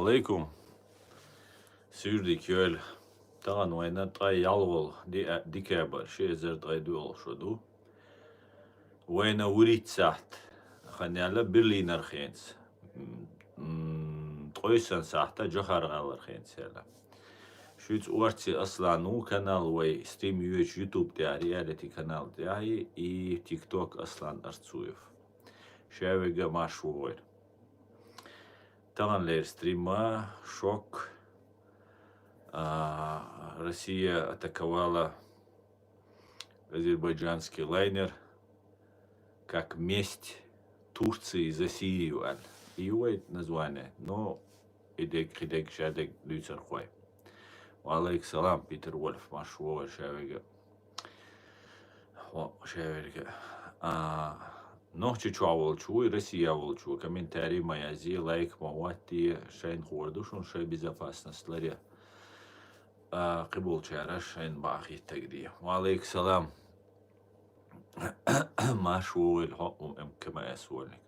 عليكم سيردي كيول طبعا وين طاي يالغول دي كابر شيء زرد غيدول شدو وين وريت ساحت خلني على برلينر خينس طويسن ساحتا جخار غالر خينس يلا شوت وارتي اصلا نو كانال وي ستريم يوتيوب تاعي رياليتي كانال تاعي اي تيك توك اصلا ارتسويف شاويغا مشهور طبعا لير ستريما شوك Россия атаковала азербайджанский лайнер как месть Турции за Сирию. Его название, но идег шадег люцерхой. Валейк салам, Питер Вольф, Машуова, Шавига. Ночи чуаволчу и Россия волчу. Комментарий моя зи, лайк, мавати, шайн хордушун, шай безопасность ларя. قبول شعرش این باقی تقديم وعليك سلام مشغول حقهم كما يسولك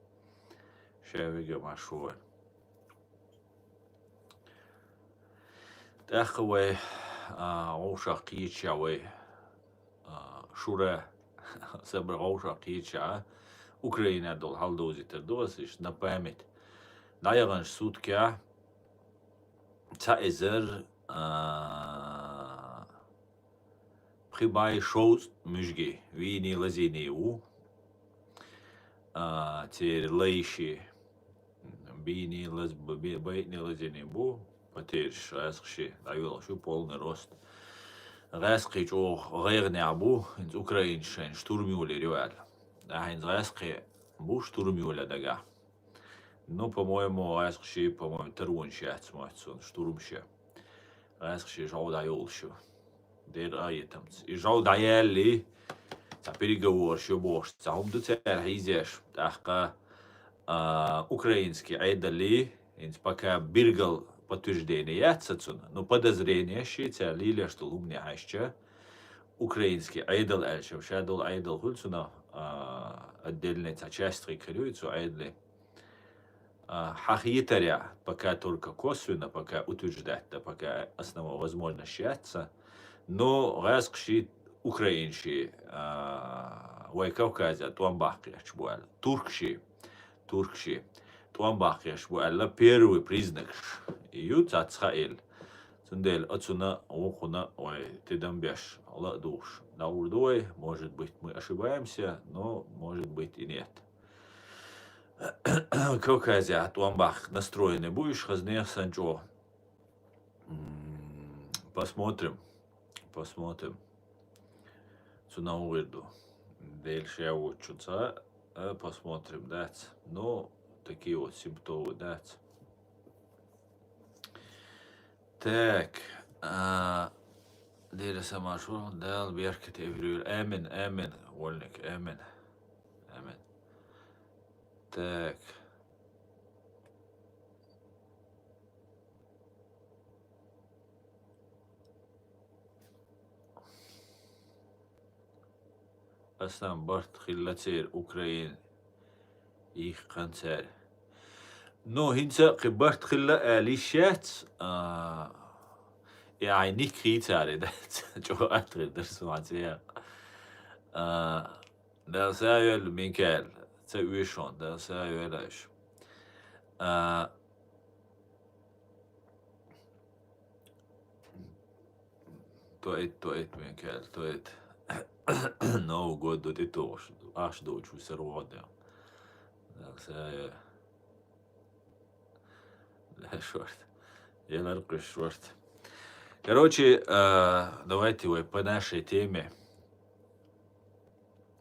شاوية مشغول تأخوي عوشاقية شاوي شورا سبر عوشاقية شاوي أوكرانيا دول هل دوزي تردوسش نبامت دايغنش سود كا تأذر Прибай шоу мужги, вини лазини у, теперь лейши, бини байтни лазини бу, потери раскши, даю шу полный рост. Раски чо гайрни абу, из Украиншин штурмюли рюал, да из раски бу штурмюля дага. Ну, по-моему, раскши, по-моему, терунши отсматсон, штурмши. Раскши жау даю шу. دير ايتمز يجاو دعيالي تعبيري جوار شو بوش تعهم دو تعال هيزيش تحقا украинский айдали инс пока биргал подтверждение цацун но подозрение шица лиля что лумне хаща украинский айдал альшев шадол айдал хульцуна отдельная часть рекрутируется айдли хахитаря пока только косвенно пока утверждать да пока основа возможно счастья но раскши украинши вай Кавказя туамбахяш буал туркши туамбахяш буал первый признак ют ацхаэль цундель отсюна охуна ой ты дамбеш алла душ наурдой может быть мы ошибаемся но может быть и нет Кавказя туамбах настроенный будешь хазнех санчо посмотрим Цунауирду. Дальше я учуся, посмотрим, дать. Ну, такие вот симптомы, дать. Так, дыра сама шо, дал беркет еврюр. Амин, вольник, амин. Так. Aslan Bart خلاتير أوكرين إيخ قنتار نو هنسا قبرت خلا آليشات يعني كريتاري دات جو أتغير درس معتيا دا سايل ميكال تاويشون دا سايل ايش تويت ميكال تويت Новый год до этого, аж до учуся рода. Шорт. Я наркаю шорт. Короче, давайте по нашей теме.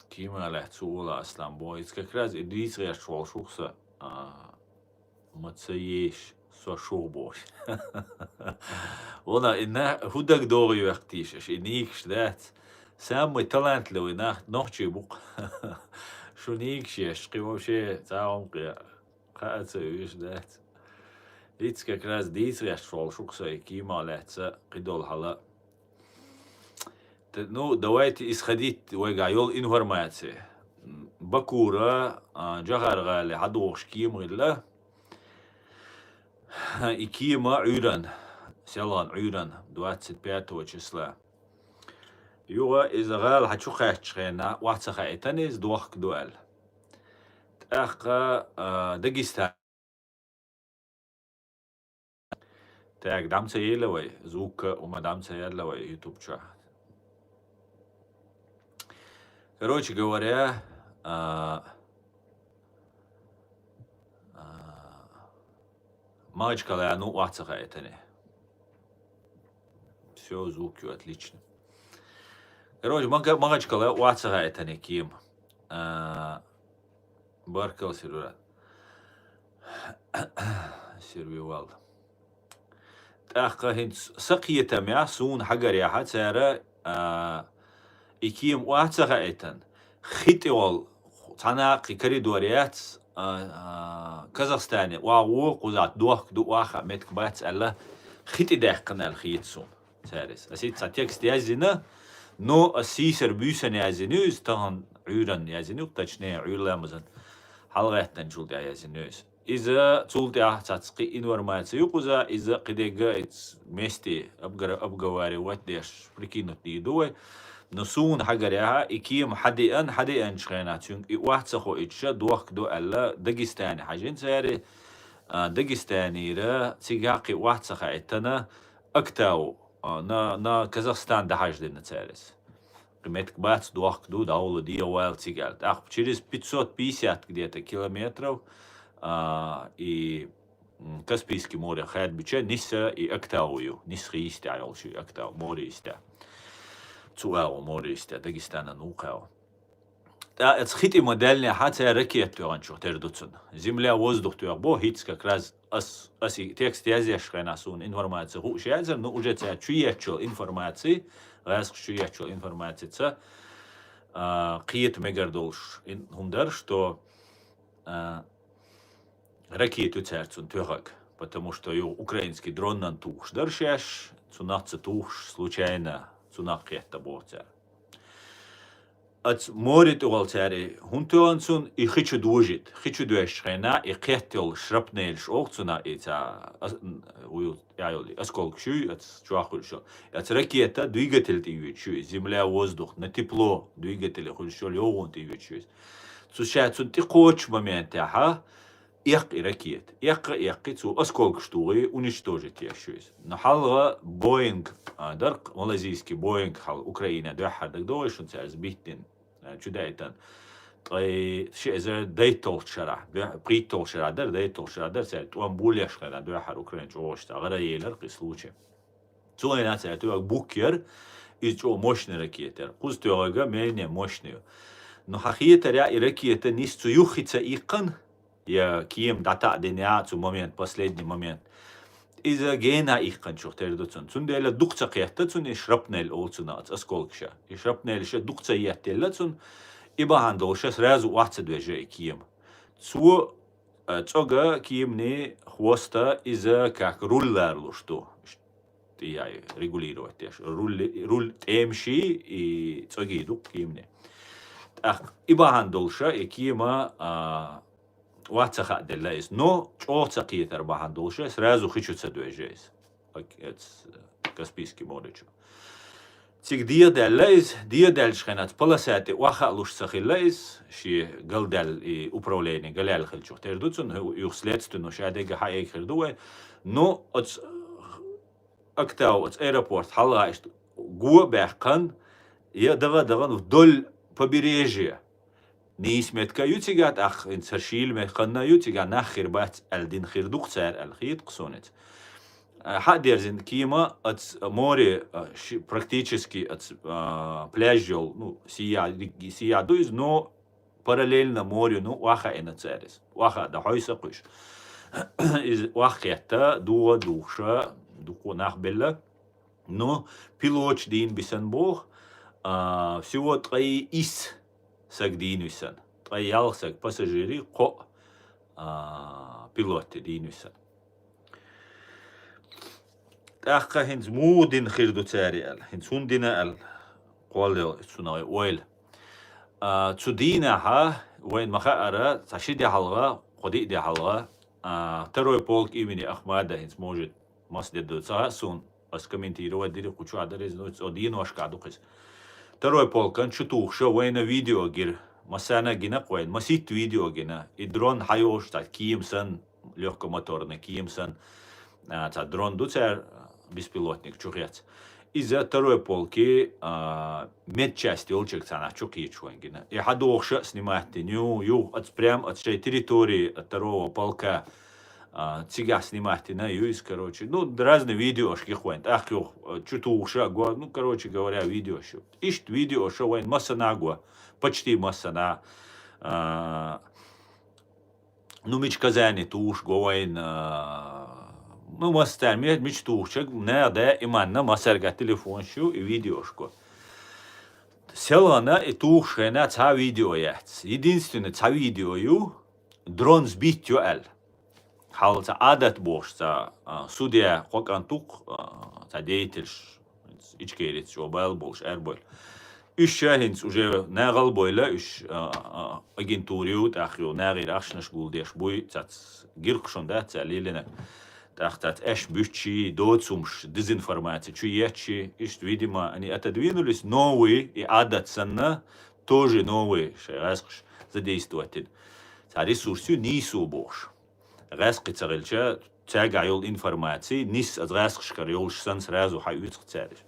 Кима лехцула асламбоиц. Как раз и дисрия швалшукса мацаеш сошурбош. Она инна худак дори вахтишеш. Иник шлят. Самый талантливый ночи бук. Шуник шешки вообще таум каца виш дат. Лиц как раз дис решал шукса и кима леца قدول хала. Ну, давайте исходить ويقعيول информация. Бакура, Джахаргали, Хадуш, Кимрилла. И Киема Уйран, Селан Уйран, 25 числа. Юга изагал хачу хачхена, вахцаха этанис дуах дуэл. Таха Дагестан. Так, дамца елевой, звук ума дамца елевой, ютуб ча. Короче говоря, мачка ну вахцаха этани. Все, звуки отлично. Короче, мачка вахцаха этани ким. Баркал сервера. Сервивал. تأخهن سقية مع سون حجر يا حد سعره إكيم واتسخ إيتن خيتول تناقي كريدوريات كازاخستاني واو قزات دوخ دواخ متك بات الله خيتي دقنا الخيت سون سارس أسيت ساتيكس يازينا نو أسيسر بيسن يازينوز تهن عيران يازينو تجني عيرلا مزن حلقة نجول يازينوز إذا تولتي تسقي إنفورمация يقوزا إذا قديجا مستي أبغاري واتديش بريكينو تيدوي نسون حجرها إكيم حديان شغيناتون واحد سخو إتشا دوخ دو ألا داغستاني حاجين سيري داغستاني را تيجاقي واحد سخا إتنا أكتاو نا كازاخستان ده حاج دينا تيرس قيمتك بات دوخ دو دولة دي وال تيجالت через 550 где-то километров и Каспийский море хает биче ниса и Актаую, нис хиисте айолши Актау море исте. Цуао море исте Дагестана нукао. Это хити модельная хатя ракет анчо тердуцун. Земля воздух бо хитс как раз аси текст язешка насун информация хушязер, но уже ця чуячо информации, раз чуячо информации ца қиет мегардолш хундар, что ракету церцун тюрак, потому что украинский дрон на туш дершеш, цунаца туш случайно цунак это боцер. От море туалцери хунтуансун и хичу дужит, хичу дуэшхена и кеттел шрапнельш окцуна и ца яйоли осколкшу от чуахульшо. От ракета двигатель тивичу, земля воздух на тепло двигатель хульшо лёгун тивичу. Цушацун ти коч момент ха إيق ركيت إيق تو أسكولك شتوغي ونشتوجت يشويس نحلغ بوينغ درق ماليزيسكي بوينغ حل أوكرانيا دوحر دك دوشون سعز بيتن شدايتن طي شيء زي ديتول شرع بريتول شرع در ديتول شرع در سعز توان بوليش خلا دوحر أوكرانيا جوشتا غرا يلر قسلوچه توان ناس سعز توان بوكير إز جو موشن ركيتر قوز توغا ميني موشنيو نو حقيقة رأي ركيتر نيستو يوخيتا إيقن я кием дата денеацу момент последний момент из-за гена их кончух тердуцун цунделя дукца кьяхта цуни шрапнель олцунац осколкша и шрапнель ше дукца яттелла цун ибахан долша сразу вахца двеже кием цу цога киемни хвоста из-за как руллерлу что я регулировать теш руль темши и цоги дук киемни ибахан долша и киема واتسخ دلائس نو چوتسقي تربح دوشه سرازو خيچو تسدوجيس اتس كاسبيسكي موريچو تيك دي دلش خنات بلاسات واخا لوش سخيلايس شي قلدل управление галял хилчо тердуцун юхследственно шадега хай хирдуе но اتس актау اتس аэропорт халаишт гу бахкан я дага вдоль побережья نيسمت يوتيجات أخ إن سرشيل مخنا يوتيجا نخير بات الدين خير دكتور الخيط قصونت حد يرزن كيما ات موري практически ات пляжел ну сия дуиз но параллельно морю ну ваха энацерис ваха да хойса куш из вахета дуа душа дуко нахбелла но пилоч дин бисенбох всего три из سجدينوسن طيال سج باساجيري قو بيلوت دينوسن تاخا هنز مودين خيردو تاري ال هنز هندنا ال قوال سناي ويل تدينا ها وين مخاطره تشدي حلغه قدي دي حلغه второй полк имени Ахмада может масдеду цаасун комментировать дирек кучу адрес один ашкадукис. Второй полк он чутух шо война видео гир масана гина коин масит видео гина и дрон хайош та киемсан легкомоторный киемсан та дрон дуцер беспилотник чухец. Из-за второй полки медчасти олчек цана чуки чуангина. И хадохша снимать ю от прям от всей территории от второго полка цига снимать на юис, короче. Ну, разные видео шкихуэн. Ах, ю чутуша гуа, ну, короче говоря, видео шо. Ишт видео шо вайн массана гуа, почти массана. Ну, мечказани туш гуайн. Ну, мастер, мечтушек, не, да, именно, мастерга телефон шу и видеошку. Селана и тухшена ца видео яц. Единственное, ца видео ю, дрон сбить ю эл. Хал ца адат бош, ца судья хокан тук, ца деятель, ичкерец, шо бэл бош, эрбол. Еще хинц уже нагал бойла, уж агентуриют, ахю, нагир ахшнаш гулдеш бой, ца гиркшон, да, ца лилина. Тахтат эш бючи, доцумш, дезинформация, чуячи, ишт, видимо, они отодвинулись, новые и адатсанна, тоже новые, шайраскш, задействователь. Ца ресурсию нису бош. Раски царельча, тягайол информации, нис от раскш карьол шсан сразу хаюцк цариш.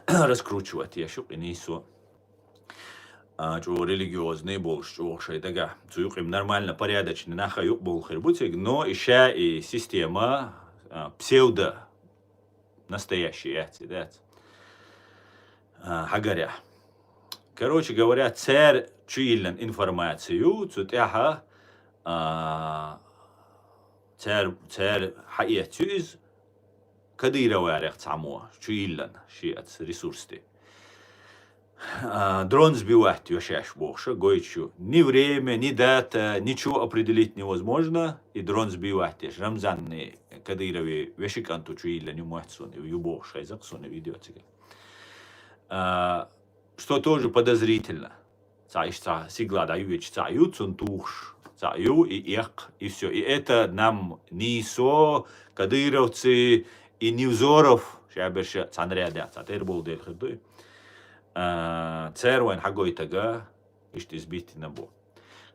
Раскручивать яшук и нису. Что религиозный был, что шайтага, им нормально, порядочно, нахаюк был хербутик, но еще и система псевдо настоящая, да, хагаря. Короче говоря, царь чуилен информацию, цутяха царь хаятюз, кадыроварях цамуа, чуилен, шиат ресурсы. Дрон сбивать вешаешь больше, гойчу. Ни время, ни дата, ничего определить невозможно. И дрон сбивать. Рамзанные Кадырове вешиканту чуили не муатсуны, юбоша из аксуны видеотика. Что тоже подозрительно. Цаишца сигла даю веч цаю, цунтуш, цаю и их, и все. И это нам нисо, кадыровцы и Невзоров, шаберша цанряда, цатер был дель хидуй. Цервен хагойтага ишт избити набо.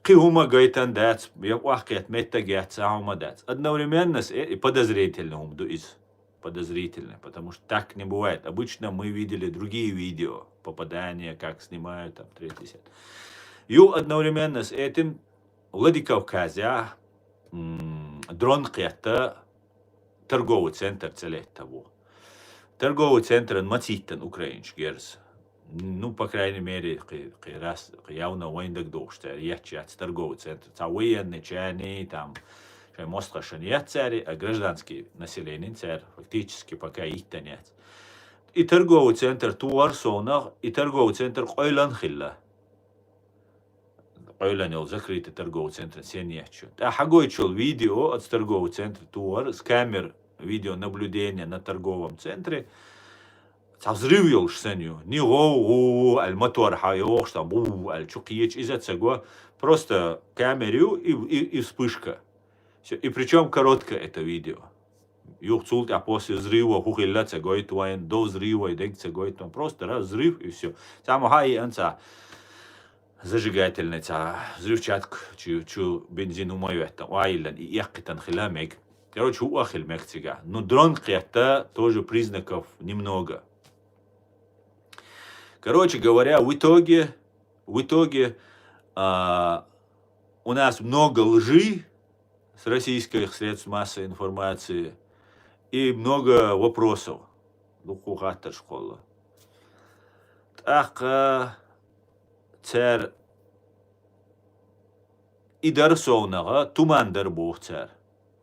Киума гайтан дац, я вахкет меттагят саума дац. Одновременно и подозрительно умду из подозрительно, потому что так не бывает. Обычно мы видели другие видео попадания, как снимают там 30. Ю одновременно с этим Владикавказе дрон кета торговый центр целет того. Торговый центр Матитан украинский герс. Ну, по крайней мере, раз явно воендак дошта, ячат торговый центр. Та военные чайные, там, мостхашан яцари, а гражданский население царь фактически пока их нет. И торговый центр Туарсона, и торговый центр Ойлан Хилла. Ойлан закрытый торговый центр, сеньячу. А хагой чел видео от торгового центра Туар с камер видеонаблюдения на торговом центре. Взрыв ёлш сенью, не гоу, аль мотор хайош, там, аль чукиеч, из этого просто камеру и вспышка. И причем короткое это видео. Юхцулт, а после взрыва хухилля цегоит вайн, до взрыва и дек цегоит, просто раз взрыв и все. Там хай анца зажигательный, взрывчатка, чу бензин умоет, там, вайлен, и яхкитан хиламек. Короче, уахил мекцига. Но дрон это тоже признаков немного. Короче говоря, в итоге у нас много лжи с российских средств массовой информации и много вопросов. Лукухата школа. Так, царь и дарсовного тумандар бог царь.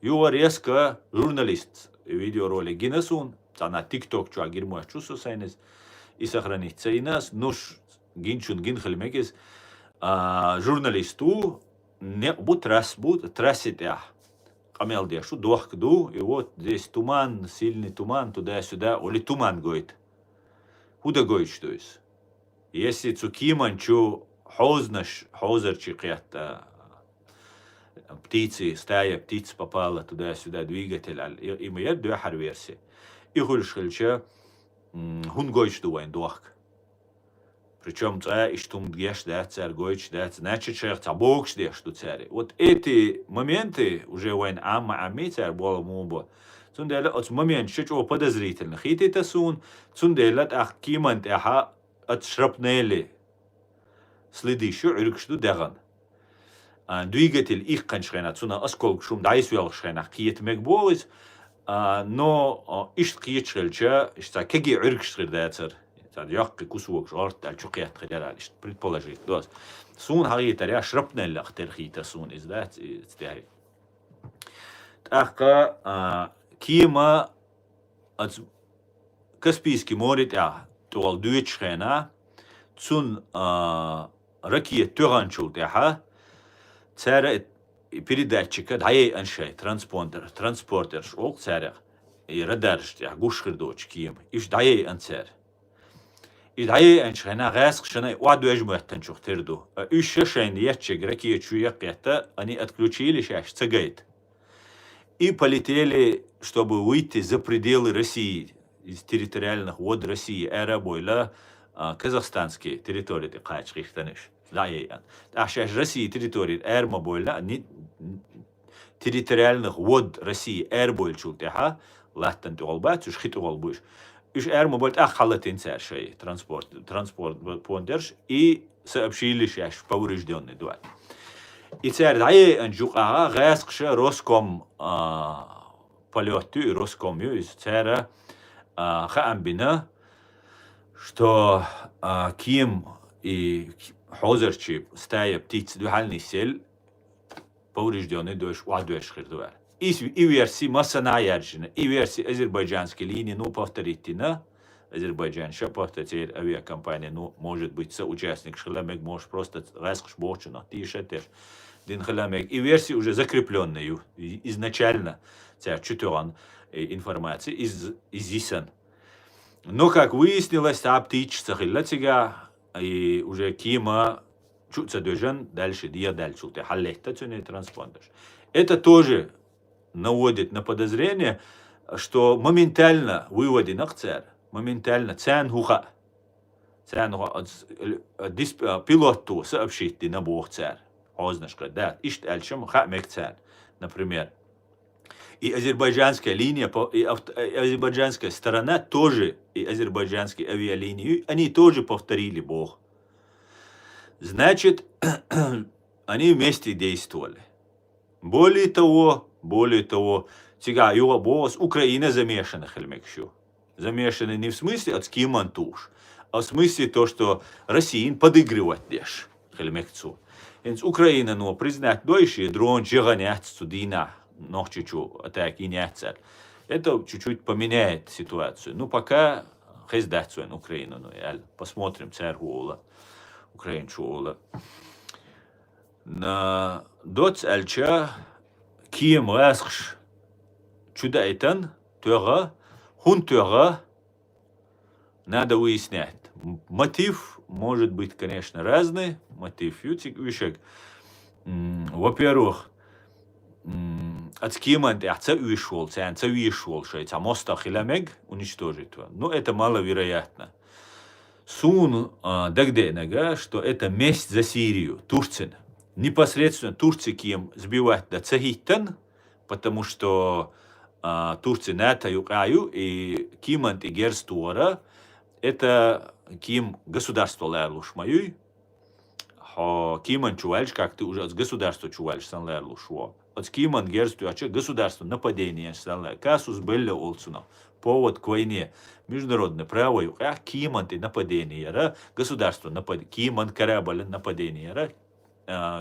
Его резко журналист видеоролик гинесун, на TikTok чуа гирмуа чусу сайнес, и сохранится. И нас, нуш гинчун гинхельмекис, журналисту не будь трасит я. Камел дешу, дохкду, и вот здесь туман, сильный туман, туда-сюда, или туман гоит. Худа гоит, что есть. Если цукиман чу хознаш, хозер чикят, птицы, стая птиц попала туда-сюда, двигатель, и мы две версии. И хульшельча хунгойч дуайн дуахк. Причем и что мгеш, да, царь гойч, да, значит, шех табокш, да, что царь. Вот эти моменты уже вайн ами царь была муба. Цундела от момент, что подозрительно. Хит это сун, цундела ах кимант аха от шрапнели. Следы, что что даган. Двигатель их кончрена, цуна осколк шум, да, есть велшрена, киет мегбоз, но ишт киечрельча, что кеги иркшред да царь. Яхки кусок жарт, альчукият хидералиш, предположить. Дос. Сун харитар, я шрапнель ахтерхита сун из да, стяги. Ахка кима от Каспийский море, туал дуечрена, цун ракиет туранчул тяха, цара передатчика, дай аншай, транспортер, шок царя, и радарш, гушхердоч ким, иш дай анцер. И дай аншайна гаск шана ваду эжмуэттен чухтерду. Иш шайн ятчик ракиет чуякета, они отключили шаш цагайт. И полетели, чтобы выйти за пределы России, из территориальных вод России, бойла казахстанские территории, ты качрих танеш. Да, я. А сейчас России территории бойла, территориальных вод России, бойчул, тяха, латтан туолбат, уж хит уолбуш. Уж бойт халатин царь шей, транспорт понтерш, и сообщили сейчас поврежденный дуат. И царь дай анжука гаск Роском полету Роском из царя хаамбина, что Ким и Хозерчип стая птиц дуальный сель поврежденный дождь вадуэш хирдуар. И версии масана ярджина, и версии азербайджанской линии, ну повторите на Азербайджан, что повторить авиакомпания, ну может быть соучастник шхаламек, может просто раскш бочина, тишетеш. И версии уже закрепленные изначально, чутуан информации из ИСАН. Но, как выяснилось, та птичца хиллатига, и уже Кима чутся дожен, дальше дальше, транспондер. Это тоже наводит на подозрение, что моментально выводен акцер, моментально цянхуха, пилоту сообщить на бог царь. Да, ишт альчем хамекцан, например. И азербайджанская линия, и азербайджанская сторона тоже, и азербайджанские авиалинии, они тоже повторили Бог. Значит, они вместе действовали. Более того, сега его босс Украина замешана хельмекшу. Замешаны не в смысле от скимантуш, а в смысле то, что Россия подыгрывает лишь хельмекцу. Украина, но признать дольше, дрон чиганят студина, но чуть-чуть атаки не цель. Это чуть-чуть поменяет ситуацию. Ну, пока хездацию Украину, ну, посмотрим, царь Уола, украинчу Уола. На доц альча кием расхш чудайтан, тёга, хун тёга, надо выяснять. Мотив может быть, конечно, разный. Мотив вишек. Во-первых, от кимант ца вишел, что моста хиламег уничтожить. Но это маловероятно. Сун дагденага, что это месть за Сирию, Турцин. Непосредственно Турции кем сбивать до цагиттан, потому что Турция на юкаю и кимант и герстуара это ким государство лерлуш мою, киман чувальш, как ты уже от государства чувальш сан лерлуш во. От киман герсту, а че государство нападение сан лер. Касус белле олцуна. Повод к войне. Международное право, киман ты нападение, ра, государство нападение, киман корабль нападение, ра,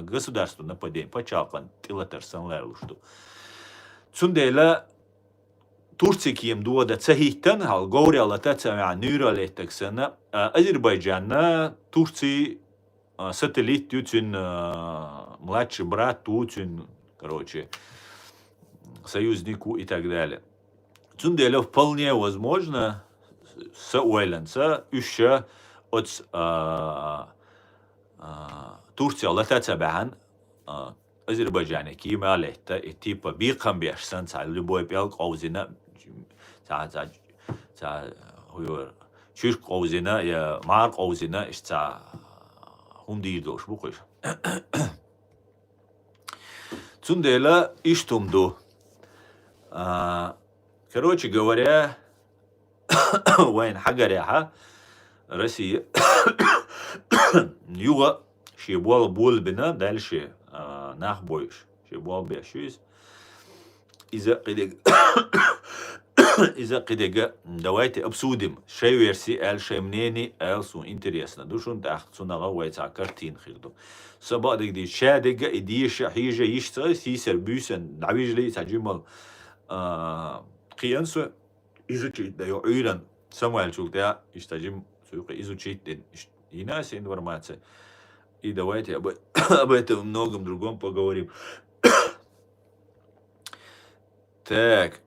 государство нападение, почалкан тилатер сан лерлушту. Цундела Турция кем дуода цагиттан, хал говорила тацамя нюралеттексана, Азербайджанна Турции сателлит тютин младший брат тютин, короче, союзнику и так далее. Цундела вполне возможно с Уайленса еще от Турции латацабан Азербайджане кималета и типа бикам бешсан ца любой пел қаузина ца чуш қаузина я мар қаузина иш ца хундирдош бухиш. Цундела иштумду. Короче говоря, وين حقريها Россия юга шибуал бул бина дальше нах боиш шибуал бешуис из-за قديقة давайте обсудим шей версии эл шей мнений эл су интересно душун тах цунага вайца картин хирду сабадик ди шадига идиша хижа ишта сисер бюсен навижли саджимал قيانسو изучить да юран Самуэль чултя иштажим сука изучить инас информация. И давайте об этом многом другом поговорим. Так,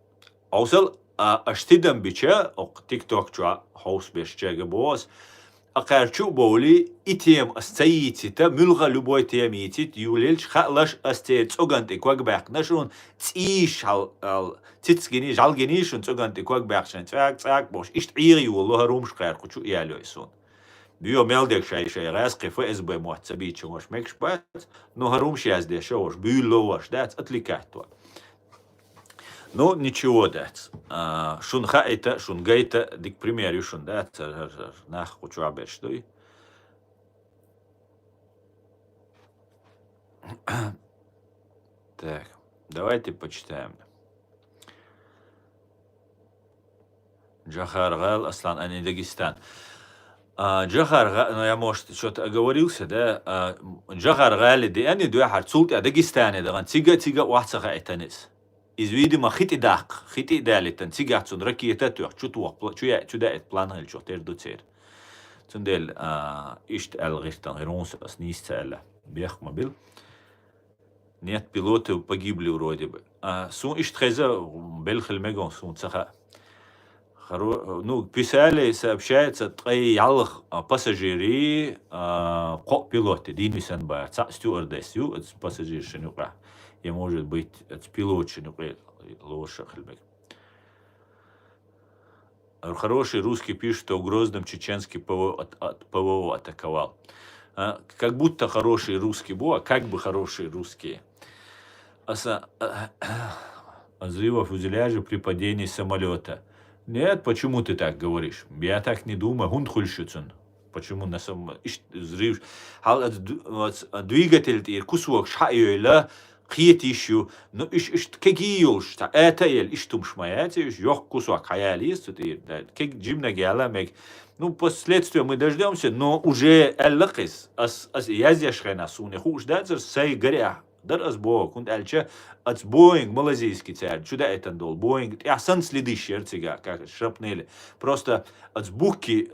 аусал аштидам бича ок тикток чуа хаус бешчега бос акарчу боли итем астаитита мулга любой темитит юлелч халаш астет цоганти квак бахнашун циш ал цицгини жалгини шун цоганти квак бахшан цак бош ишт ири والله رومش خير кучу иалойсон био мелдек шай расқи фсб муатсаби чугош мекшпат но харумш язде шош бюловаш дац отликатва. Ну, ничего, дать. Шун хайта, шун гайта, дик примерю шун, да, нах хочу обещать. Так, давайте почитаем. Джахар Гал, Аслан, а не Дагестан. Джахар Гал, ну я, может, что-то оговорился, да? Джахар Гал, да, они две харцулт, а Дагестане, да, тига, уахцаха этанис. Из видимо хити далитан цигацун ракета тох чутуак чудает план чо тердуцер цундел ишт алгистан ронс снисцала бехмобил нет пилоты погибли вроде бы сун ишт хеза белхел мегон сун цаха ну писали сообщается трей ялх пассажиры пилоты динвисан ба стюардессю пассажиршину и может быть пилот лошадь. Хороший русский пишет, что в Грозном чеченский ПВО атаковал. Как будто хороший русский был, а как бы хорошие русские. Взрыва фюзеляжа при падении самолета. Нет, почему ты так говоришь? Я так не думаю. Хундхульшуцун. Почему на самом взрыв? Двигатель кусок шайёйла. قيتيشو نو إيش كجيوش تا أتايل إيش توم шмаятиш ёх кусок хаялист как джимна геаламек ну последствия мы дождемся но уже эллакис ас язяшхена суне хуш дазер сей горя дар асбо кунд элча ats Боинг малазийский царь чуда это дол Боинг ясан следы шерцига как шрапнели просто ats бухки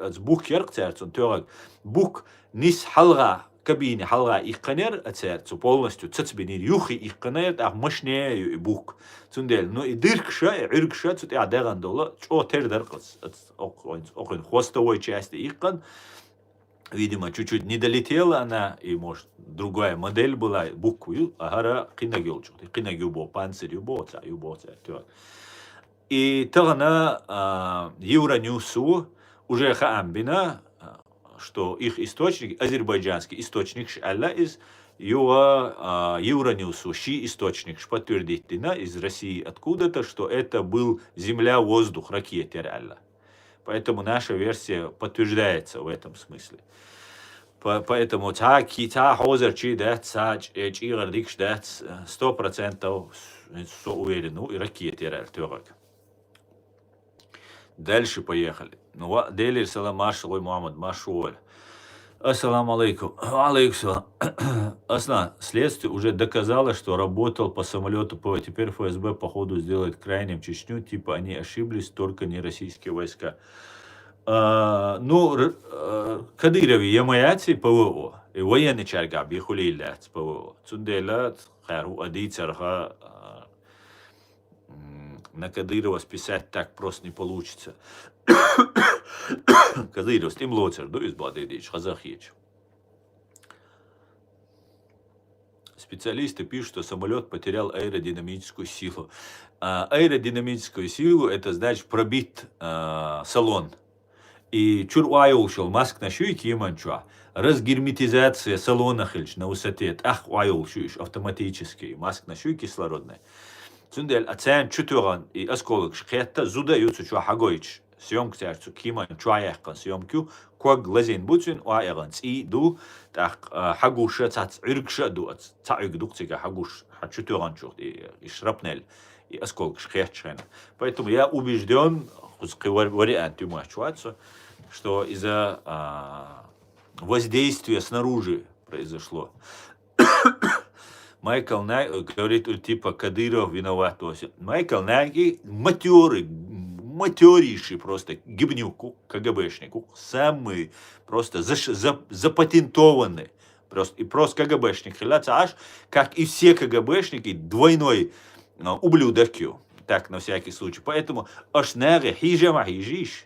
царь он тёрак бук нис халга кабине халга ихканер ацерцу полностью цацбинир юхи ихканер ах машне бук цундел но и иркша цут адаган дола чо тердер кыз окон хвостовой части ихкан видимо чуть-чуть не долетела она и может другая модель была букву агара кинагёлчу кинагюбо панцирь юбоца и тогда Евроньюсу уже хаамбина что их источник, азербайджанский источник, шалла из Евроньюсу, ши источник, подтвердить из России откуда-то, что это был земля-воздух, ракета реально. Поэтому наша версия подтверждается в этом смысле. Поэтому та хозер чи дать, чигар дикш дать 100% уверен, ну и ракета реально. Дальше поехали. Ну, Дели салам Машалой Мухаммад Машуоль. Ассаламу алейкум. Алейкум. Асна, следствие уже доказало, что работал по самолету ПВО. Теперь ФСБ, походу, сделает крайним Чечню. Типа они ошиблись, только не российские войска. Ну, Кадырови ямаяти ПВО. И военный чарга бихулилят ПВО. Цунделят, хару адицарха. На Кадырова списать так просто не получится. Кадыров с тем лоцер, да, из Бладыдич, Казахич. специалисты пишут, что самолет потерял аэродинамическую силу. Аэродинамическую силу это значит пробит салон. И чур уайолшил маск на шуйки иманчуа. Разгерметизация салона хильч на высоте. Ах уайолшуш автоматически. Маск на шуй кислородный. Цундель ацан чутуран и осколок шкетта зуда юцу чуа хагойч. Съемка тярцу киман чуаяхкан съемкю. Куаг лазин бутин уайеран. И ду так хагуша цац иркша ду цаик дуктига хагуш. Чутуран чух и шрапнель. И осколок шкетчена. Поэтому я убежден, вариант умачуаться, что из-за воздействия снаружи произошло. Майкл Найги говорит, типа Кадыров виноват. Майкл Найги матерейший просто гибнюк, КГБшник, самый просто запатентованный. И просто КГБшник. Аж, как и все КГБшники, двойной ублюдок. Так, на всякий случай. Поэтому ашнере хижама хижиш.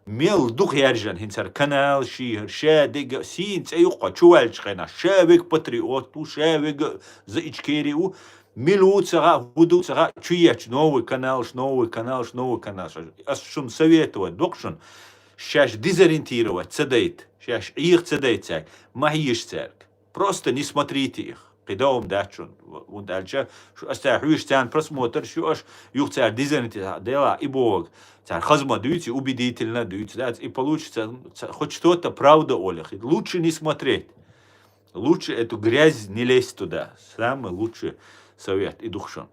Мел дух яржан хинцар канал шихр шадыг син цаюqa чуалч хена шавик патриот ту шавик за ичкериу милуцара будуцара чуяч новый канал новый канал. Ас шун советовать докшун шаш дезориентировать цедейт шаш их цедейт цак маиш цак. Просто не смотрите их. قدام داشون و دالچه شو استعویش تان просмотр شو اش юхцар дизайнер дела и бог цар хазма дуйте убедительно дуйте да и получится хоть что-то правда олех лучше не смотреть лучше эту грязь не лезть туда самый лучший совет и духшон.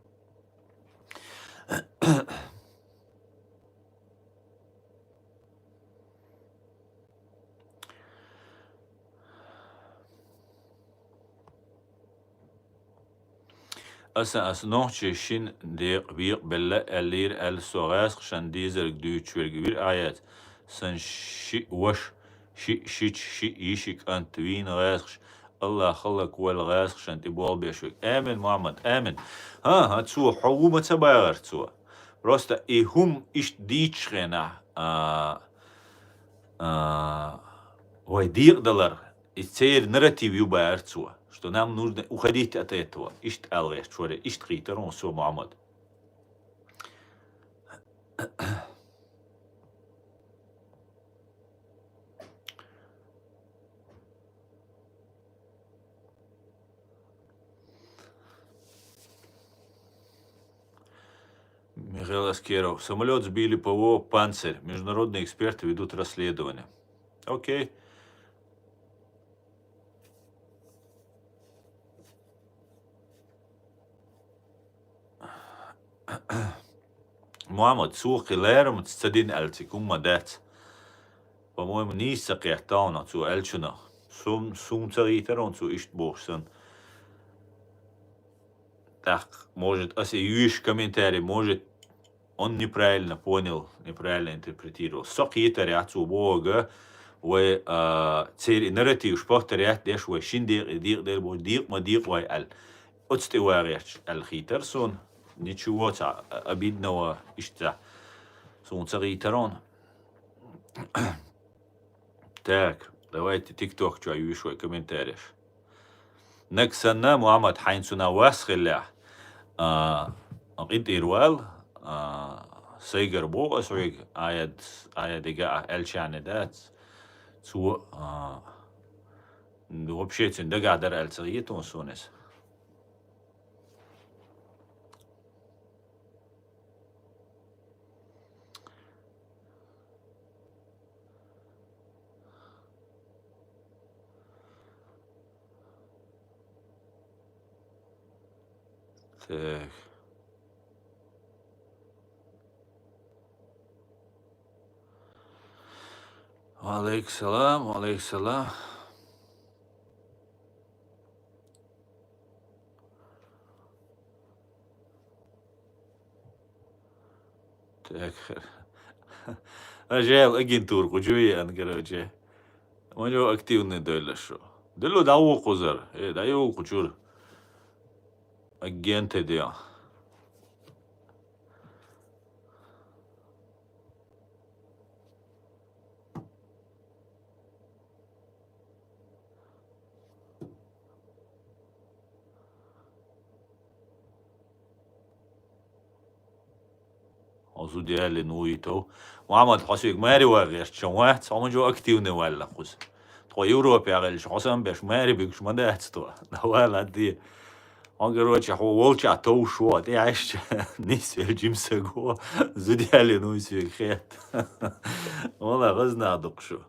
As nochtje shin de weer belle elir el soras shan dieser duitswerg weer ayat san shi wash shi yishik ant wien rasch Allah خلق والغاس عشان تبغى بيشوك آمن محمد آمن ها هتسوى حكومة تباير تسوى просто и хум иш дичхена вайдирдалар и цер нарратив юбаер тсуа что нам нужно уходить от этого. Ишт алгеш, чуре, ишт хитарон со Мухаммад. Михаил Аскеров. Самолет сбили ПВО «Панцирь». Международные эксперты ведут расследование. Окей. Мухаммад, сухи лером цадин эльцик, уммадет. По-моему, ниса кехтауна, цу эльчуна. Сум царитарон, цу ишт бохсан. Так, может, если юиш комментарий, может, он неправильно понял, неправильно интерпретировал. Сокитари отцу Бога, вы цели нарратив шпахтарят, деш вы шиндир, дир, бо дир, ма дир, вы аль. Отстеваряч аль-хитарсон. Ничего обидного ишта. Сон царитарон. Так, давайте тикток, что я вижу комментарий. Наксана Мухаммад Хайнсуна Васхилля. إيروال سيجر بو أسويق آيات دقاء الشاندات سو وبشيتن دقاء در السغيتون سونس Так. Алейк салам, алейк салам. Так. Ажал агентур, кучуян, короче. У него активный доля шо. Дело дау кузар, даю кучур. Агенты дел. озудиали нуито. Мамад хосик мэри вагеш чонват, самажо активный валла хус. То Европе агалш хосам беш мэри бигш мадацто. Давала ди. Он, короче, волча то ушо, ты аж нис джимса го, зудиали нуисю хет. Ола разнадок шо.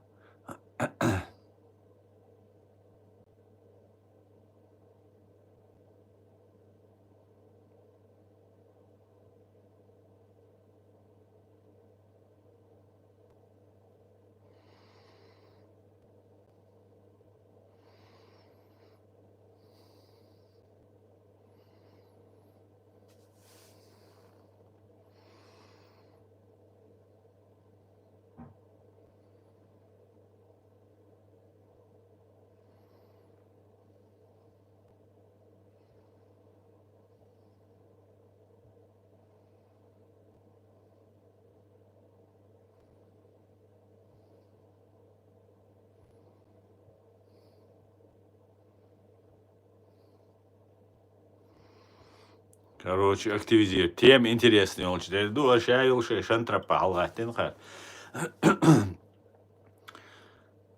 Короче, активизирует. Тем интересный очень. Дуа шайл шантропа алгатин ха.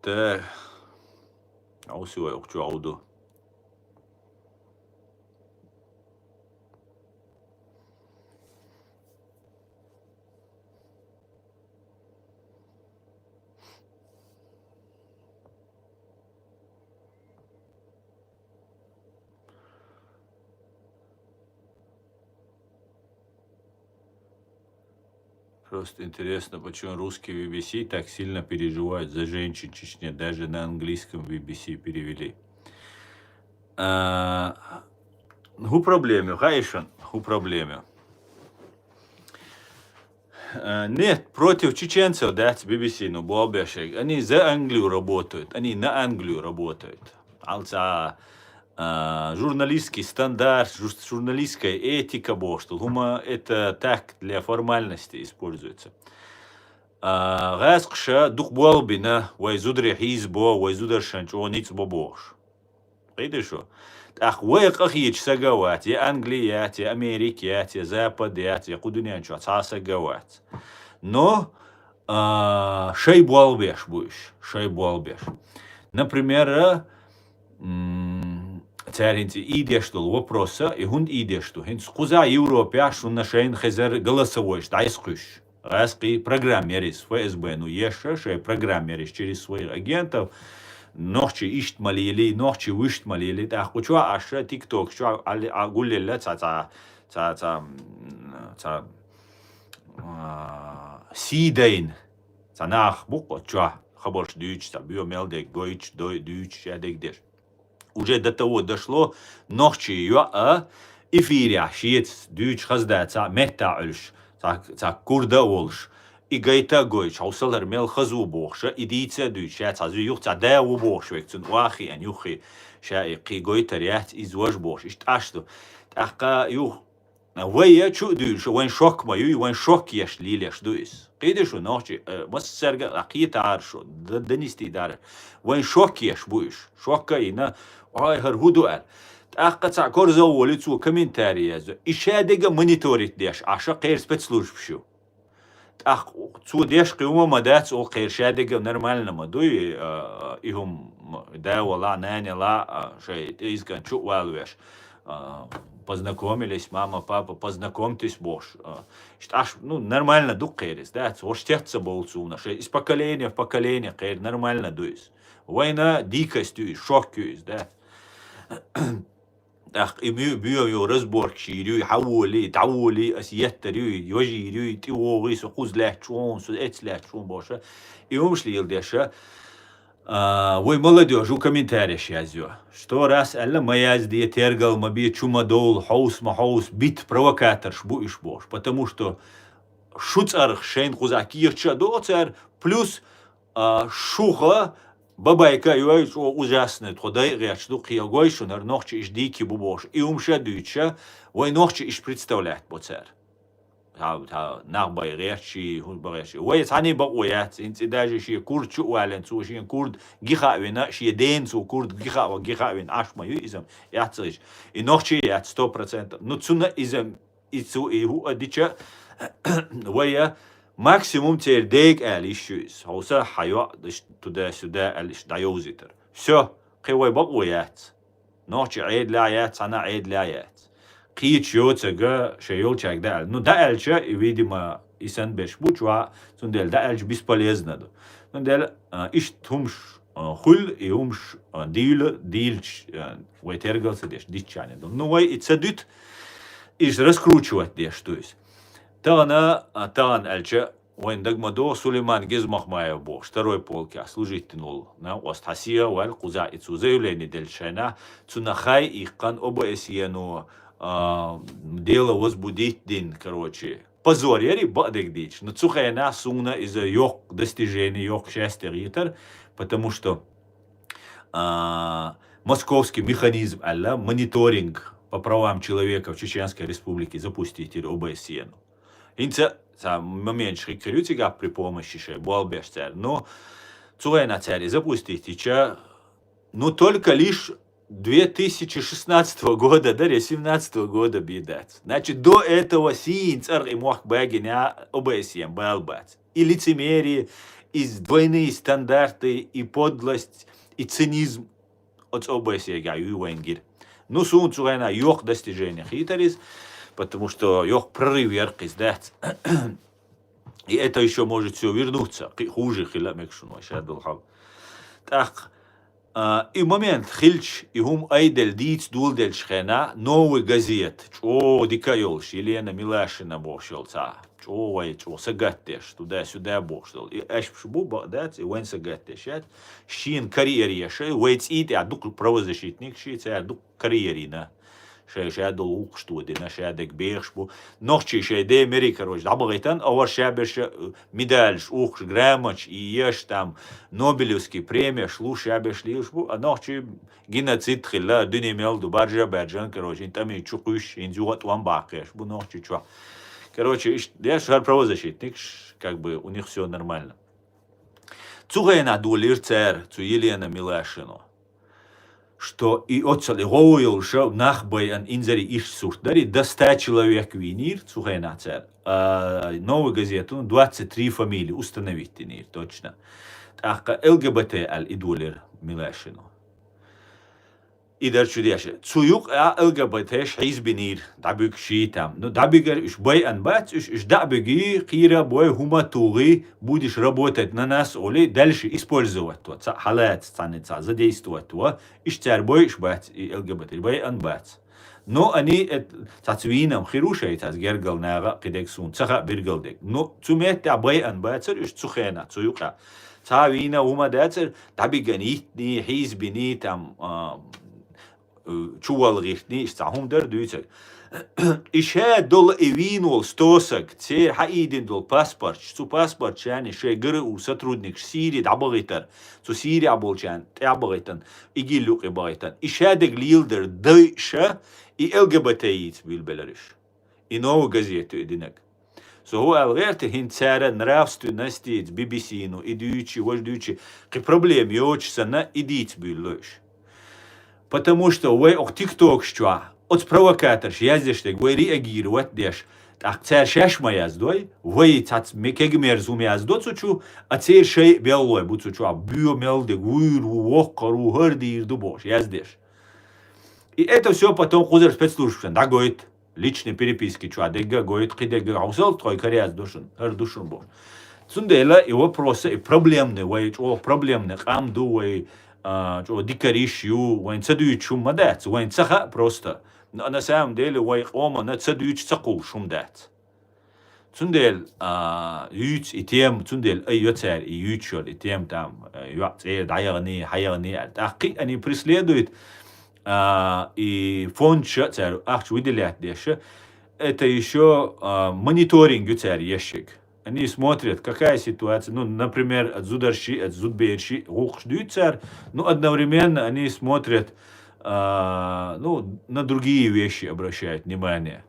Так. Аусуай окчу ауду. Просто интересно, почему русский BBC так сильно переживает за женщин в Чечне. Даже на английском BBC перевели. Ху проблеме, хайшан, ху проблеме. Нет, против чеченцев, да, BBC, ну, Буабешек. Они за Англию работают, они на Англию работают. Алца журналистский стандарт, журналистская этика, что хума это так для формальности используется. Гасқша дух буалбина, вайзудри хизбо, вайзудр шанчониц бобош. Видишь что? Ах, вайқахич сагават, я Англият, я Америкят, я Западят, я кудунянчо, сагават. Но шей буалбеш будешь, шей буалбеш. Например, царинцы идешь тул вопроса, и хунд идешь тул. Хин скуза Европе, что нашейн хезер голосовой, штайскуш. Раски программерис ФСБ, ну еще шей программерис через своих агентов. Ночи ищт малили, ночи вышт малили. Так, хочу аж ТикТок, что агулеле сидейн. Цанах буква, что хаборш дюч, биомелдек, гойч, дюч, ядек деш. Уже до того дошло, ночи ее эфире, шиец, дюч, хазда, мета ульш, курда олш. И гайта гойч, хаусалар мел хазу бохша, идица дюч, цазу юх, да у бохш, векцун уахи, анюхи, шаи гойта рят извож бохш. Ишт ашту. Таха юх. Вая чу дюш, вайн шок мою, вайн шок еш лилеш дуис. Видишь, ночи, массерга, акита аршо, донести дар. Вайн шок еш буиш, шока и на, ай харгуду ар. Таха ца корза улицу комментарии. Ишадега мониторит деш, аша кайр спецслужб шу. Ах, цу деш киума мадец о кайр шадега нормально мадуи, ихум да вала наня ла, шей изган чу валвеш. Познакомились, мама, папа, познакомьтесь, бош. Аж, ну, нормально дух кайрис, да, оштеться болцу, из поколения в поколение кайр нормально дуис. Война дикость дуис, шок дуис, да. Ах, и бью разборк ширю, хаули, таули, асьеттарю, йожирю, тиоги, сухуз лячун, эц лячун, боша. И умшли елдеша. Вы молодежь, у комментариях язю. Что раз алла маязди тергал маби чумадол, хаус, бит провокатор шбуиш бош. Потому что шуцарх шейн хузакирча доцар плюс шуха бабайка юай ужасный тходай рячду киягой шунар нохче иш дики бубош. И умша дюча, вой нохче иш представлять боцар. Нахбай речи, худбаречи. Вой цани бакуят, инти даже ши курд чуален, цу ши курд гихавина, ши ден цу курд гихавин ашмаю изам яцриш. И нохче яц 100%. Ну цуна изам ицу и ху адича ويا максимум теперь дейк алишюс. Хауса хайва туда-сюда алиш дайозитер. Все, кивой бак уят. Ночи عيد لايات أنا عيد لايات. قيت يوتسجا شيول чак да. Ну да альча, видимо, исан беш бучва, сундел да альч бесполезно. Сундел иш тумш хул и умш дильч ветергался деш дичане. Ну вай и цедит иш раскручивать деш, то есть. Тан альча وين دقمدو سليمان جزمخ ما يبو اشتروي بولكا служить тянул на остасия вал куза и цузеюлени дельшена цунахай и кан оба эсиену дело возбудить дин, короче. Позор, яри бадек дичь. Но цухайна суна из-за ёх достижений, ёх счастья ритер, потому что московский механизм, алла, мониторинг по правам человека в Чеченской Республике запустить оба эсиену. Инца момент шрикрютига при помощи Буалбешцер, но цуэна цари запустить, но только лишь 2016 года, да, 2017 года бедать. Значит, до этого синцар и мог бэгиня обэсием балбать. И лицемерие, и двойные стандарты, и подлость, и цинизм от обэсия гаю венгир. Ну, сун цуэна ёх достижения хитрис, потому что ёх прорыв яркий сдать. И это еще может все вернуться. Хуже хиламекшуно, шадулхав. Так, и момент хильч, и гум айдель диц дулдель шхена, новый газет. Чо дикайолш, Елена Милашина бошелца. Чо вай, чо сагаттеш, туда-сюда бошел. И аж пшбу бадать, и вен сагаттеш. Шин карьерьеше, вейц ит, а дук правозащитник, шица, а дук карьерина. شاهد وقشتودي نشادك بيخشبو نوخشي شايدي ميري كروش دابغيتان اور شابش ميدالش اوخش граммач и еш там Нобелевский премия шлу шабеш лишбу а нохчи геноцид хилла дунемел ду баржа баджан короче там и чукуш инзуат ван бакеш бу нохчи чва короче я шар правозащитник как бы у них все нормально цугайна дулир цер цу Елена Милашину что и отцали гоуил шо нахбай ан инзари иш суртдари до 100 человек винир цухайна цер. Новую газету 23 фамилии установить тенир точно. Так ЛГБТ аль идулер Милашину. И дальше дальше. Цуюк ЛГБТ шизбинир дабик шитам. Ну дабигер иш бай анбац иш дабиги кира бой хуматуги будешь работать на нас оли дальше использовать то. Халат станется задействовать то. Иш цар бой иш бац и ЛГБТ бай анбац. Но они цацвинам хирушай цаз гергал нага кидексун цаха биргалдек. Но цумет бай анбац иш цухена цуюка. Цавина ума дацер дабиганитни хизбини там чувал рихни, istahum der düzek. İşe dol evinol stosak, te haidin dol pasport, su pasport yani şey gırı u сотрудник Сирии dabağıtar, su Siriya bolcan, dabağıtan, igilluk ebağıtan. İşe de glilder dışa, i LGBT'yiz bilbeleriş. I novu gazetu edinek. So ho alverte hintsara nравственности BBC-nu, идючи, вождючи, ки проблем йочса на идить биллöş. Потому что вы ТикТок что, от провокатор, яздишь, вы реагировать дешь, так царь шашма яздой, вы цац мекегмер зум яздот сучу, а царь шей белой будь сучу, а биомелдек, выру, вокару, гордир, дубош, яздишь. И это все потом хузер спецслужб, да, гоит, личные переписки, чуа, дега, гоит, кидега, аусел, твой коряз душен, душен бош. Сундела и вопросы, и проблемные, вы, проблемные, амду, вы, дикарищу, вайн цадуют шум мадать, вайн цаха просто. Но на самом деле вайн ома на цадуют цакул шум дать. Цундел ют и тем цундел йоцер и ютчол и тем там даярни хаярни. Таки они преследуют и фонд шацер ахч выделять деше. Это еще мониторинг ютцер ящик. Они смотрят, какая ситуация, ну, например, от Зудберши, Рухшдюцер, ну, одновременно они смотрят, ну, на другие вещи обращают внимание.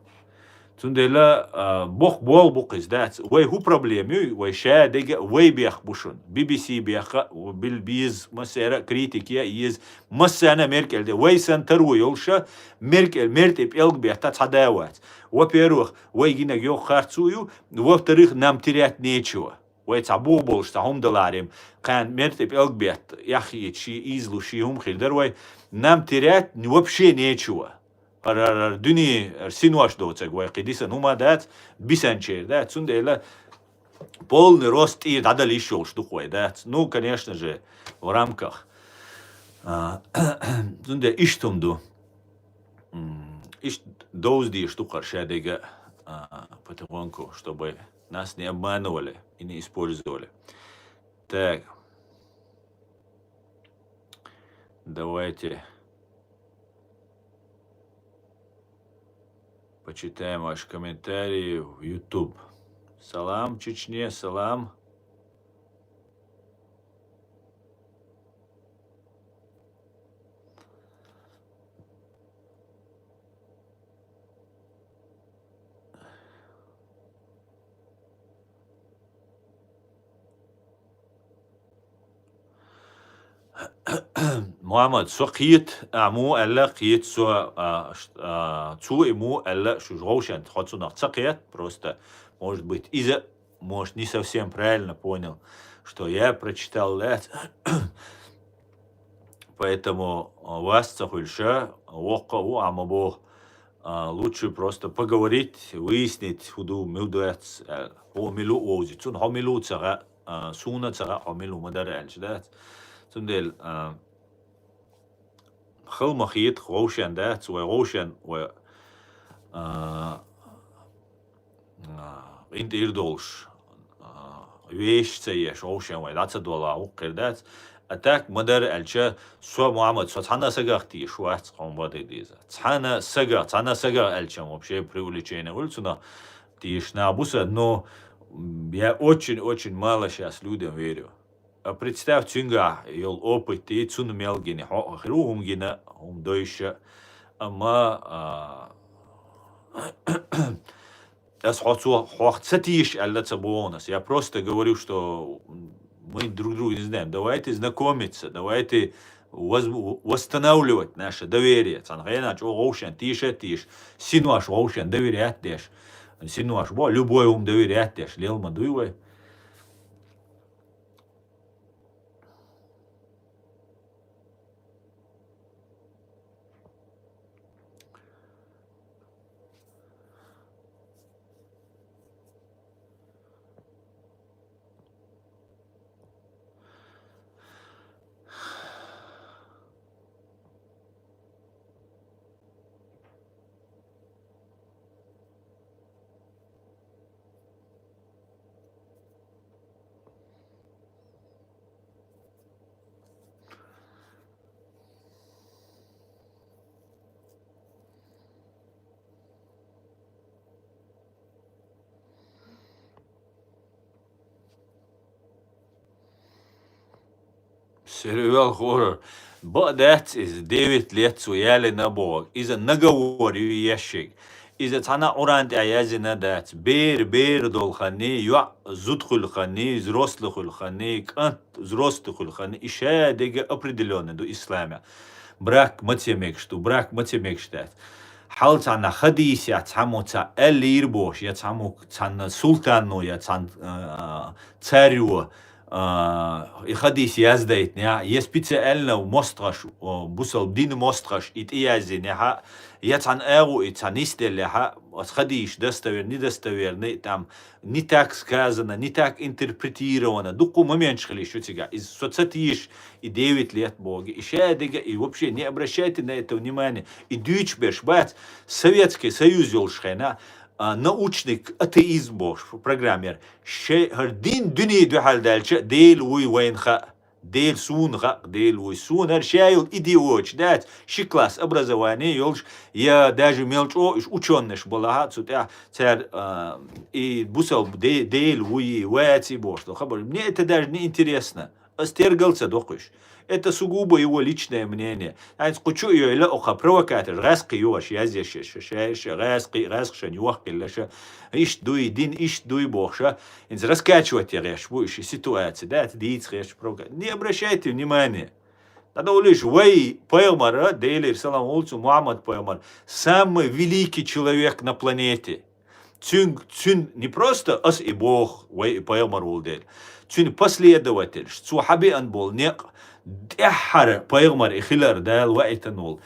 Цундела бог бол букыз дац. Вай ху проблемю, вай ша дега вай бях бушун. BBC бяха бил биз масера критикия из масана Меркель де вай сантару йолша Меркель мертеп элг бяхта цадават. Во-первых, вай гина гё харцую, во-вторых, нам терять нечего. Вай цабу бол шта хом доларим, кан мертеп элг бят, яхи чи излу ши хум хилдер вай, нам терять вообще нечего. Дүни синуаш доцег вай қидиса нумадат бисанчер да цундела полный рост и надо лишил штукой да. Ну, конечно же, в рамках цунде иштумду иш доузди штукар шадега потихоньку, чтобы нас не обманывали и не использовали. Так, давайте почитаем ваши комментарии в YouTube. Салам Чечне, салам. Мухаммад, со қиет аму әлі қиет со цу ему әлі шужғоушен хотсу нақца қиет, просто, может быть, из-за, может, не совсем правильно понял, что я прочитал это. Поэтому вас цахульша, оқау амабо, лучше просто поговорить, выяснить, худу милдуэц, хомилу ози, цун хомилу цара, суна цара хомилу мадар әлшдат. Цундел خل مخيط غوشن ده وغوشن و انت يردولش ويش تسيش غوشن ويدات دولا وقر دات اتاك مدر الچا سو محمد سو تانا سغاختي شوات قوم بده ديزا تانا سغا الچا вообще привлечение ульцуна тишна буса, но я очень мало сейчас людям верю. Представь, цинга, ел опыт, и цун мелгини, хрум гина, дойша, ама аз хотсатиш аллацабонас. Я просто говорю, что мы друг друга не знаем. Давайте знакомиться, давайте восстанавливать наше доверие. Цангайнач оушен, тиш, синуаш оушен, доверять деш. Синуаш, любой доверять деш, лелма дуйвай. Сериал хоррор. Бадать из 9 лет суяли на бог. Из-за наговорю ящик. Из-за цана урант аязина дать. Бер долхани, юа зудхульхани, взрослыхульхани, кант взрослыхульхани. Ища дега определенно до ислама. Брак матемекшту, брак матемекштат. حال تانا خديس يا تامو تا الير بوش يا تامو تانا سلطانو يا تان царю خديس يازدايت نيا يسبيتسالنا ومسترش بوسل دين مسترش اتيازي نيا يا تان اغو اتانيستل ها خديش دستوير не достоверно не там не так сказано не так интерпретировано дуку момент шли что тебя из соцсетиш и 9 лет боги и шадига и вообще не обращайте на это внимание и дючбеш бат Советский Союз ёлшхена научный атеизм бош программер шердин дүние духал дальше дейл уй вайнха дейл сунха дейл уй сун аршайл идиоч дать шикласс образование ёлш я даже мелчо учёныш была цутя цер и бусал дейл уй вайти бош хабар мне это даже не интересно Остергался докуш. Это сугубо его личное мнение. А скучу ее или оха провокатор, раски юаш, язеши, раски нюахки, леша, иш дуй дин, иш дуй богша, инз раскачивать реш, будешь ситуации, да, это диц реш провокатор. Не обращайте внимания. Тогда лишь вай Пайгамбар, Дейлир салам улцу Мухаммад Пайгамбар, самый великий человек на планете. Цюн не просто ас и Бог, вай Пайгамбар улдель. Цюн последователь, сухаби ан бол, не دحر Пайгамбар и Хилар дал вайтанул.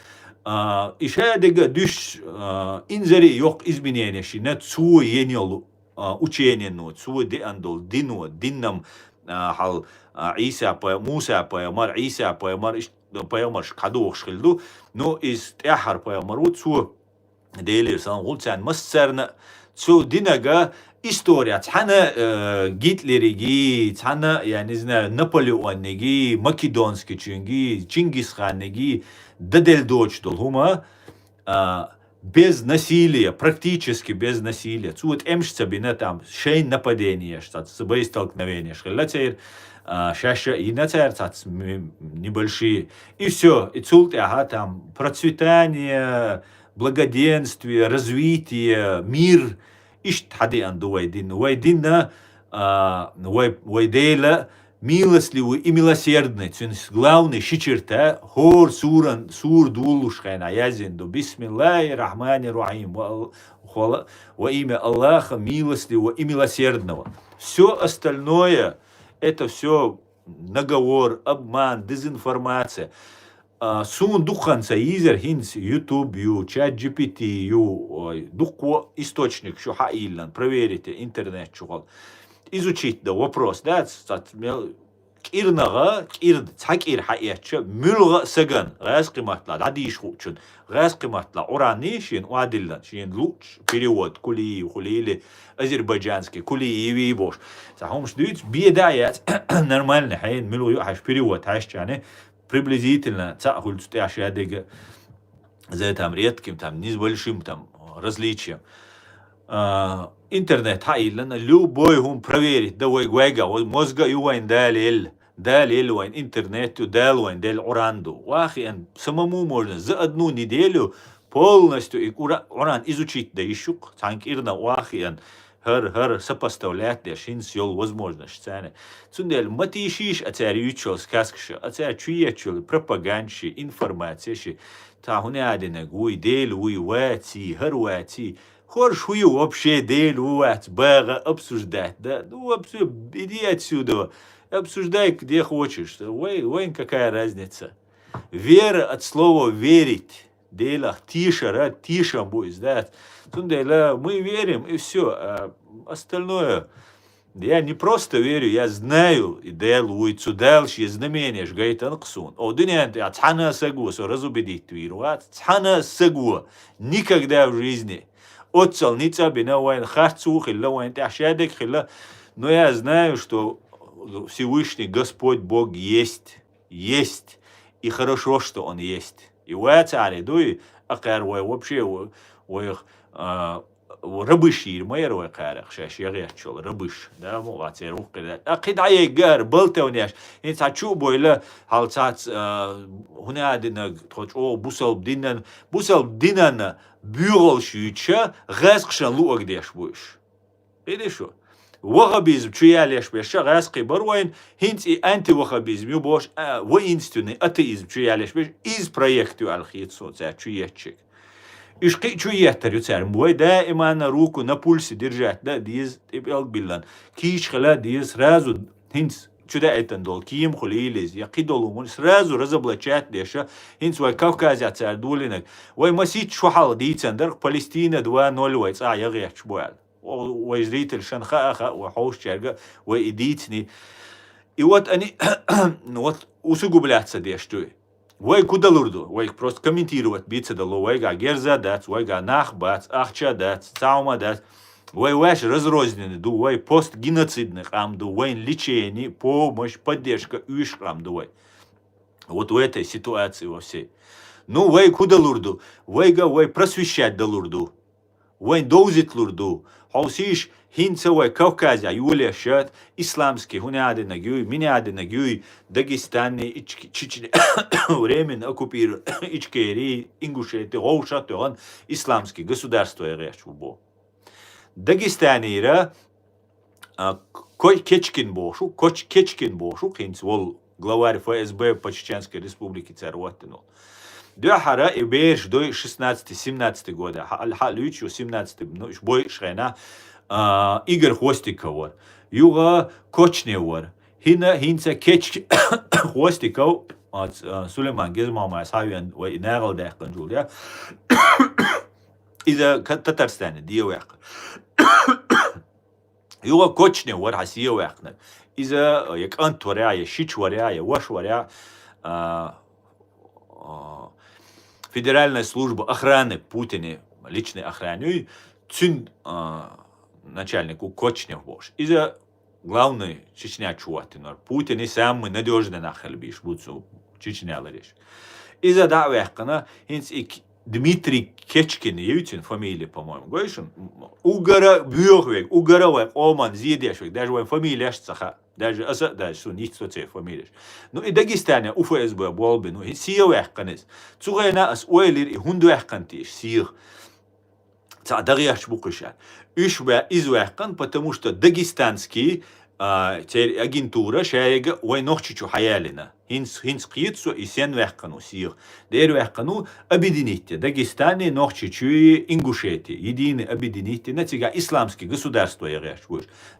Ишадега душ инзари yok изменения, нет цу енил учение но цу де андол дину диннам хал Иса Муса Пайгамбар Иса Пайгамбар кадух шхилду но из дحر Пайгамбар цу дейлер сан гулцан массарна цу динага история цана Гитлериги цана я не знаю Наполеониги Македонский чунги Чингисханиги дадел дочдол хума без насилия, практически без насилия. Цует эмшцабина там шейн нападение, штат собой столкновение. Шхелацер шаша и нацер небольшие. И все. И цулт ага там процветание, благоденствие, развитие, мир. Ишт хади анду вайдин. Вайдинна вайдейла милостливый и милосердный. Главный щечерта хор сур дулушхайна язинду. Бисмиллахи рахмани рахим. Во имя Аллаха милостливого и милосердного. Все остальное это все наговор, обман, дезинформация. Сун духанца изер хинс YouTube, чат GPT, духко источник, что хаиллан, проверите интернет, что изучить да вопрос, да, кирнага, цакир хаяча, мюлга саган, разкиматла, дадиш хучун, разкиматла, урани шин, уадиллан, шин луч, перевод, кулиили, азербайджанский, кулиеви бош. Сахом ждут, бедаят, нормально, хайн, мюлга, хаш перевод, хаш чане, приблизительно, цахуль, стяшадега, за там редким, там, не с большим там различием. Интернет хаиллана любой хум проверить, давай гуэга, мозга ювайн далил вайн интернету, дал вайн дал уранду. Вахиан самому можно за одну неделю полностью уран изучить, да еще цанкирна вахиан хер сопоставлять, да шинс йол возможность. Цундел матишиш ацар ючол сказкша, ацар чуячол пропагандши, информация, та хуне гуй дел уй вати, хер вати. Хорш хую вообще дель уать, бага обсуждать, да? Ну, иди отсюда, обсуждай где хочешь. Ой, какая разница. Вера от слова верить. Дела тише, тише будет, да? Мы верим, и все. А остальное, я не просто верю, я знаю, и делаю, дальше знамение, говорит Анксун. Один цхана сагу, разубедить веру, цхана сагу, никогда в жизни. Отцал ница бина вайн харцу хилла вайн тяшадек хилла. Но я знаю, что Всевышний Господь Бог есть. И хорошо, что Он есть. И уэцари дуй акар вообще рабышир майер уэкарах шаширячол рабыш. Да, мовацер укеда. Акидае гар болтевняш. Инцачу бойла халцац хунадина точо бусал динан бюрол шүйча ғасқшан луак деш будешь. Видишь что? Вахабизм чуялеш беша ғасқи баруайн хинц и антивахабизм юбош воинственный атеизм чуялеш беш из проекту алхитсо за чуятчик. Ишки чуяттар юцар мой да имана руку на пульсе держать, да диз ибел биллан. Киш хала диз сразу хинц чуда это дол ким хулилиз я кидолу сразу разоблачать деша инс вай Кавказя цар дулинок вай масит шухал дицендер Палестина 2-0 вай ца я геч боял вай зритель шанха вахош черга вай идитни и вот они вот усугубляться дешту вай кудалурду вай просто комментировать биться дало вай га герза дат вай га нахбат ахча дат цаума дат Вай ваш разрозненный, вай постгеноцидных амду, вай лечение, помощь, поддержка, уиш амду. Вот в этой ситуации во всей. Ну, вай куда лурду, вай просвещать да лурду, вай доузит лурду, حوسيش هينسوي كوكازيا يولي شات إسلامسكي هنا عاد نجوي من عاد نجوي داغستاني تشيتشني وريمن أكوبير إچكيري إنغوشيتي غوشاتوغن إسلامسكي государство يغيشو داغستاني را Кечкин бошу, хинц вол главарь ФСБ по Чеченской республике Царваттинул. Дюхара и бейш до 16-17 года, лючу 17, ну, бой шрена, Игорь Хвостиков, юга Кочневар, хинца Кечкин Хвостиков, Сулейман Гезмама, Савиан, и Нагал Дехкан Джулия, из-за Татарстана, Диевех. يوغا كوتشني ور حسيه واحنا إذا يك أنت ورايا شيش ورايا وش ورايا федеральная служба охраны Путина, личной охраны, цин начальнику Кочнев бош. Из-за главный Чечня чуватинор. Путин и самый надежный нахал биш, будцу Чечня лариш. Из-за давехкана, хинц и Дмитрий Кечкин, Ютин, фамилия, по-моему, говоришь, Угара Бюрвек, Угаровек, Оман, Зидешвек, даже вон фамилия Шцаха, даже что nicht so цей фамилия. Ну и Дагестане, у ФСБ, Болби, ну и Сиевек, конец. Цугайна ас Уэлир и Хундуэх кантиш, Сир. Цадарьяш Букуша. Ишве извехкан, потому что дагестанский агентура шайга войнохчичу хаялина. Хинц қиетсу и сен вехкану сир. Дер вехкану объедините. Дагестане нохчичу и Ингушетии. Единое объедините. На тебя исламские государства я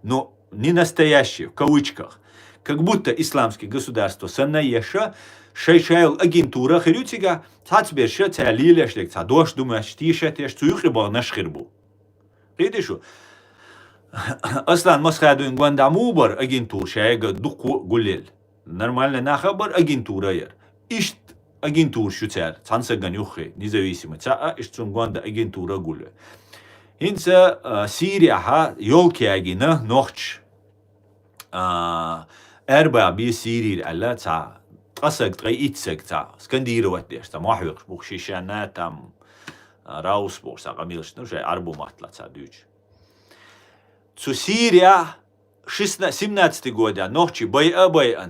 но не настоящие, в кавычках. Как будто исламские государства саннаеша шайшайл агентура хирютига цацберша цалилешлек цадош думаешь тишетеш цуюхрибал нашхирбу. Видишь? Аслан масхадуин гвандамубар агентур шайга дуку гулел. Нормально нахабар агентура яр. Ишт агентур шуцер, цансаганюхи, независимо. Ца иштун гванда агентура гуле. Инца Сирия ха ёлкиагина нохч эрба би Сирия алла ца قصق تغييتسك تا سكنديروات ديش تا محوق بوخشيشانا تام راوس بورسا قميلش نوشي عربو ماتلا تا دوج Цу Сирия 17 года ночи бай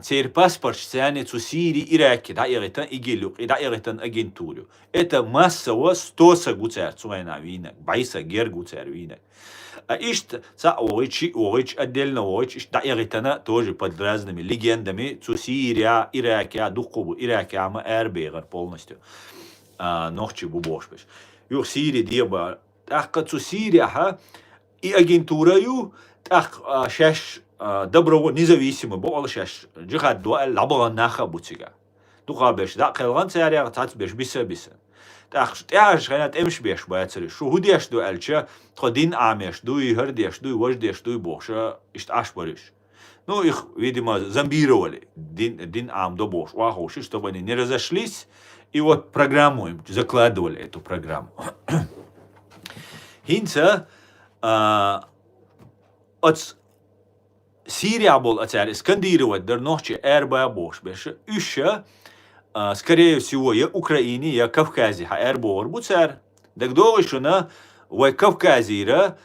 цер паспорт цяне цу Сирии Ираке да иритан игилюк и да иритан агентурю. Это массово 100 гуцер цуэна винек, байса гер гуцер винек. А ишт ца ович отдельно ович ишт да иритана тоже под разными легендами цу Сирия Ираке духубу Ираке ама эрбегар полностью. Ночи бубошпеш. Юх Сирия диаба ахка цу Сирия ха и агентураю так шаш добро независимо бол шаш джихад дуа лабаган наха бутига дугабеш да калган царя цацбеш биса так штяш ганат эмш беш бацри шуhudеш ду алча тходин амеш ду и хердеш ду вождеш ду боша ишт ашбариш. Ну их, видимо, зомбировали дин ам до бош вахоши, чтобы они не разошлись, и вот программу им закладывали эту программу. Хинца от Сирия был отцарь скандировать дернохче эрба бош беше еще скорее всего я Украине я Кавказе ха эрбор буцар так долго на в Кавказе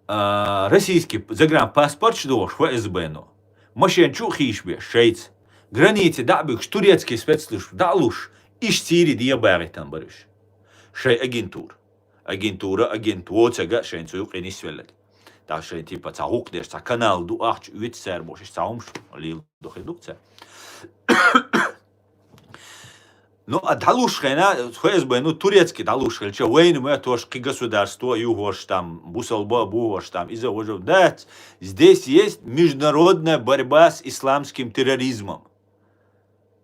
российский загранпаспорт что ФСБ но машин чухиш бе шейц границы дабик турецкий спецслужб далуш иш Сирии диабаритан барыш шей агентура цага шейн цуюк энисвеллет да шейн типа цаук деш ца канал ду ахч уитсер бош цаумш лил дохедукца. Ну, а далушхена, ФСБ, ну, турецкий далушхел, че войну мы тоже к государству, югош там, бусалба, бугош там, из-за того, да, здесь есть международная борьба с исламским терроризмом.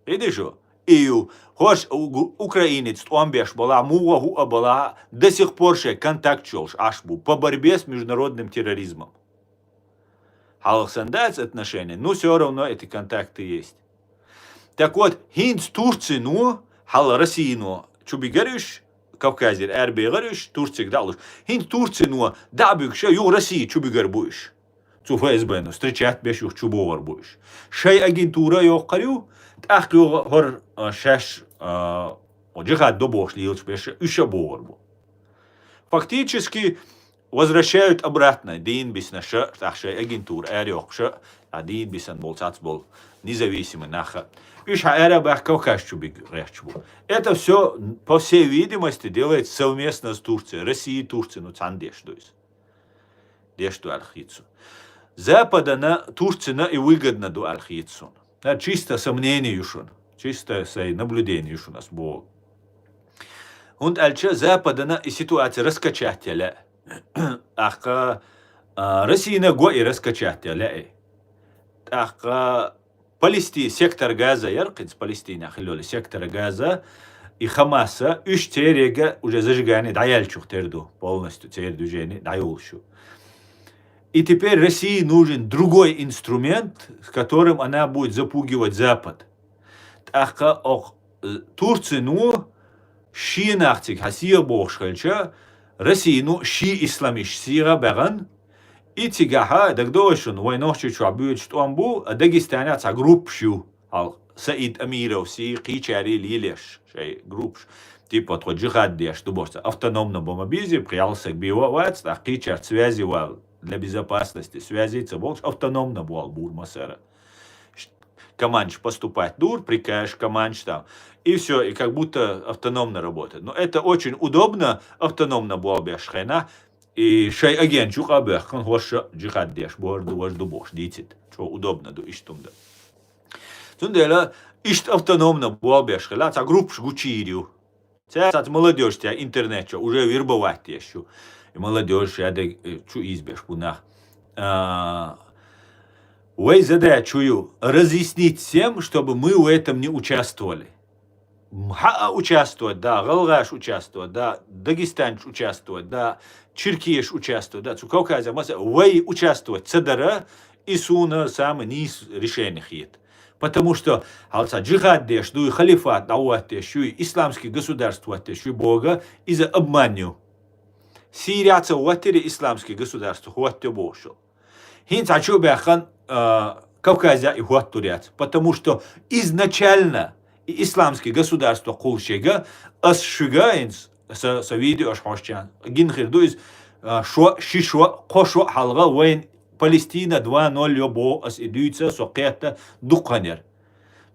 Видишь, что? И хош украинец, он беш была, муа была, до сих пор ще контакт челш, ашбу, по борьбе с международным терроризмом. Халахсандать отношения, ну, все равно эти контакты есть. Так вот, хинц Турции, ну, хал России, ну, чуби горюш, Кавказер, эрбе горюш, Турции далуш. Хинц Турции, ну, да бюкша, ю России чуби горбуешь. Цу ФСБ, ну, встречать беш юх чубо горбуешь. Шей агентура ю qarю, так ю гор шаш, джихад до бош лилч беш, еще борбу. Фактически, возвращают обратно. Дин биснаша, тахша агентур, ариохша, а дин бисан бол независимый наха. Это все, по всей видимости, делается совместно с Турцией. Россией и Турцией, ну, цандеш, то есть. Дешту архицу. Запада на Турцина и выгодно до архицу. Чисто сомнение юшун. Чисто наблюдение юшун нас было. Und альча западана и ситуация раскачателя. Аха Россия го и раскачателя. Аха Палестина, сектор Газа, яркинс Палестина, хилоли, сектор Газа и Хамаса, терега уже зажигание, даяльчух терду, полностью движение, даяльчу. И теперь России нужен другой инструмент, с которым она будет запугивать Запад. Аха Турция, ну, ши нахтик, хасия бошхальча, Россия, ну, ши исламиш сира баран, и тигаха, дагдошун, войнохчи чуабует, что он был, а Дагестане ца группшу, ал Саид Амиров, си кичари лилеш, шей группш, типа от джихад деш, дуборца, автономно бомбизи, приялся к биовать, а кичар связи вал, для безопасности связи, це больше автономно был бурмасера. Командж поступать дур, прикажешь командж там, и все, и как будто автономно работает. Но это очень удобно, автономно была бешхена, и шей агент чука бехкан хоша джихад деш, борду вожду бош, дитит, что удобно до иштумда. Тундела ишт автономно была бешхена, ца группш гучирю. Ца молодежь тебя интернет, уже вербовать еще. И молодежь, я чу избеж пунах. Вы задача чую разъяснить всем, чтобы мы в этом не участвовали. Мха участвовать, да, Галгаш участвовать, да, Дагестан участвовать, да, Черкеш участвовать, да, Цукавказа, вы участвовать, Цадара и Суна самый низ решениях есть. Потому что джихад деш, и халифат, и исламские государства, и Бога из-за обманю. Сирияца уатери исламские государства, хуатте бошел. Хинц ачу бяхан Кавказя и хуаттурят. Потому что изначально исламские государства кулшега асшигаинс со видео ашхошчан. Гинхирдуиз шишо кошо халга вайн Палестина 2-0 йобо ас идуица соқета дуканер.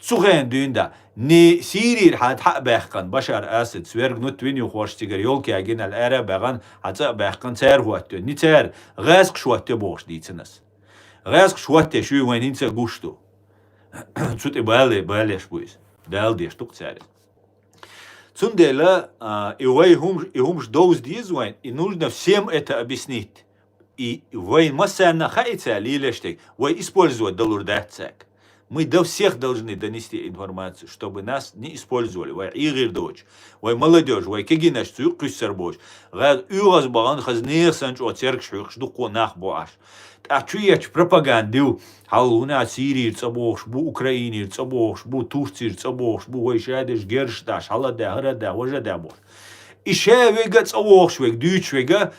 Цуген дюнда не Сирия хад хак бяхан Башар Асад свергнут виню хоштигер ёлки агин ал-ара бяган хата бяхан цер хуатту. Не цер газк шуатте бош диценас. Газк шуатте шуй вайн инца гушту. Цут и балеш буис. Дал деш тук царь. Цундела и хумш доуз дизвайн, и нужно всем это объяснить. И вы массана хайца лилештек, вы использовать долурдацек. Мы до всех должны донести информацию, чтобы нас не использовали. Вы игры дочь, вы молодежь, вы кегинаш цюк кюссербоч. Газ югаз баган хазнир санч о церкшух ждуко нах боаш. А чуяч пропаганду, халуна Сирии цабош, бу Украине цабош, бу Турции цабош, бу вайшадеш гершташ, халада, харада, вожада бош. И шевега цабош вег, дючвега,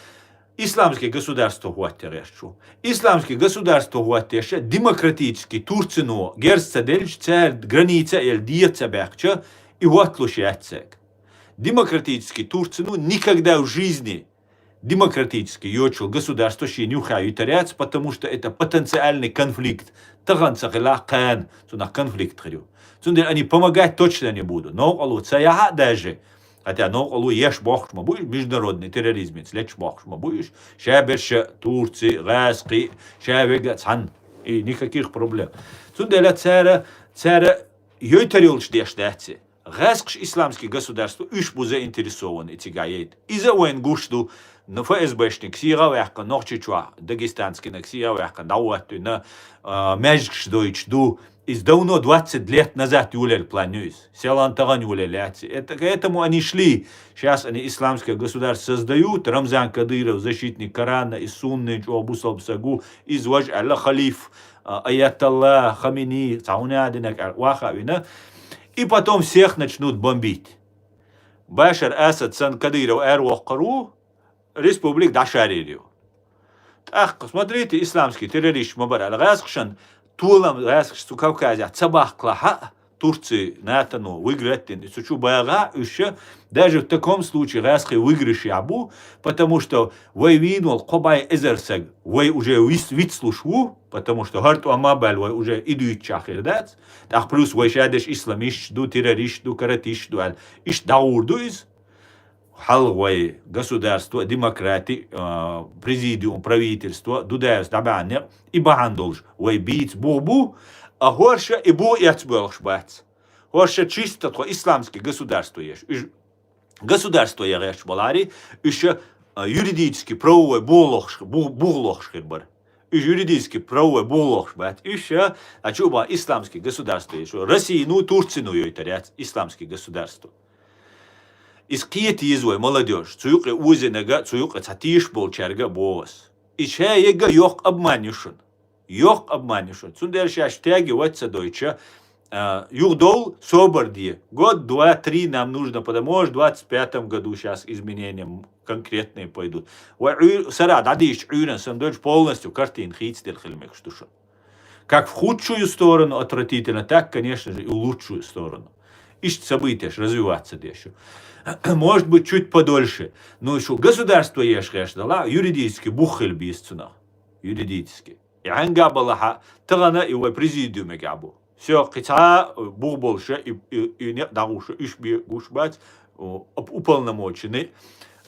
исламские государства хуаттерешу. Исламские государства хуаттереша, демократический Турцину, герцадельч, царь, граница, эль диеца бяхча, и хуатлушяцек. Демократический Турцину никогда в жизни демократический йочел государство ще нюхаю таряц, потому что это потенциальный конфликт. Таган цахила кан, сунах конфликт хрю. Сунде они помогать точно не будут. Но алу цаяха даже. Хотя но алу еш бахшма будешь международный терроризм, лечь бахшма будешь. Шаберш Турции, Раски, шабега цан и никаких проблем. Сунде ла цара йотарилш дештяци. Раскш исламские государства уж бу заинтересованы тигает. Из-за войн гушту на ФСБшник сира вяхка норчичва дагестанский на сира вяхка давату на межгш дойчду из давно 20 лет назад юлер плануюсь. Селантаган юлеляци. Этому они шли. Сейчас они исламское государство создают. Рамзан Кадыров, защитник Корана, и Сунны, Абу Сагу, из Важ Аллах Халиф, Аяталлах, Хамини, Цаунядинак, Вахавина. И потом всех начнут бомбить. Башар Асад, Сан Кадыров, Эрвахкару, республик Дашаририю. Ах, смотрите, исламский террорист Мубарак Газкшан, Тулам Газкш Кавказе, Цабах Клаха, Турции натану выиграть, сучу бага еще даже в таком случае резкий выигрыш ябу, потому что вы винул кобай эзерсег, вы уже вид слушву, потому что харту амабель вы уже идут чахирдец, так плюс вы шадеш исламист, ду террорист, ду каратист, ду аль, иш даурдуиз, халвай государство, демократии, президиум, правительство, дудеус, дабанер, и бахандолж, вы бить бубу, а горше и бу яцбелш бац. Горше чисто то исламское государство есть. Государство есть балари, еще юридически правовой буглохшхир бар. И юридически правовой буглохшбат. Еще, а чуба исламское государство есть. Россия, ну Турцию, ну это ряд исламские государства. Из киети извой молодежь, цуюк узенега, цуюк цатиш болчарга бос. И чая ега йох обманюшен. Йох обманюшен. Цундер шаш тяги ватса дойча. Югдол соборди. Год, 2-3 нам нужно, потому что в 25 году сейчас изменения конкретные пойдут. Сарад, адиш, юрен, сандойч полностью картин хитстер хельмек штушен. Как в худшую сторону отвратительно, так, конечно же, и в лучшую сторону. Ищет события, развиваться еще. Может быть, чуть подольше. Но еще государство есть, конечно, юридически бухель бисцуна. Юридически. И ангабалаха, тагана и в президиуме габу. Все, хотя бух больше и нет дауша, ишби гушбать, уполномоченный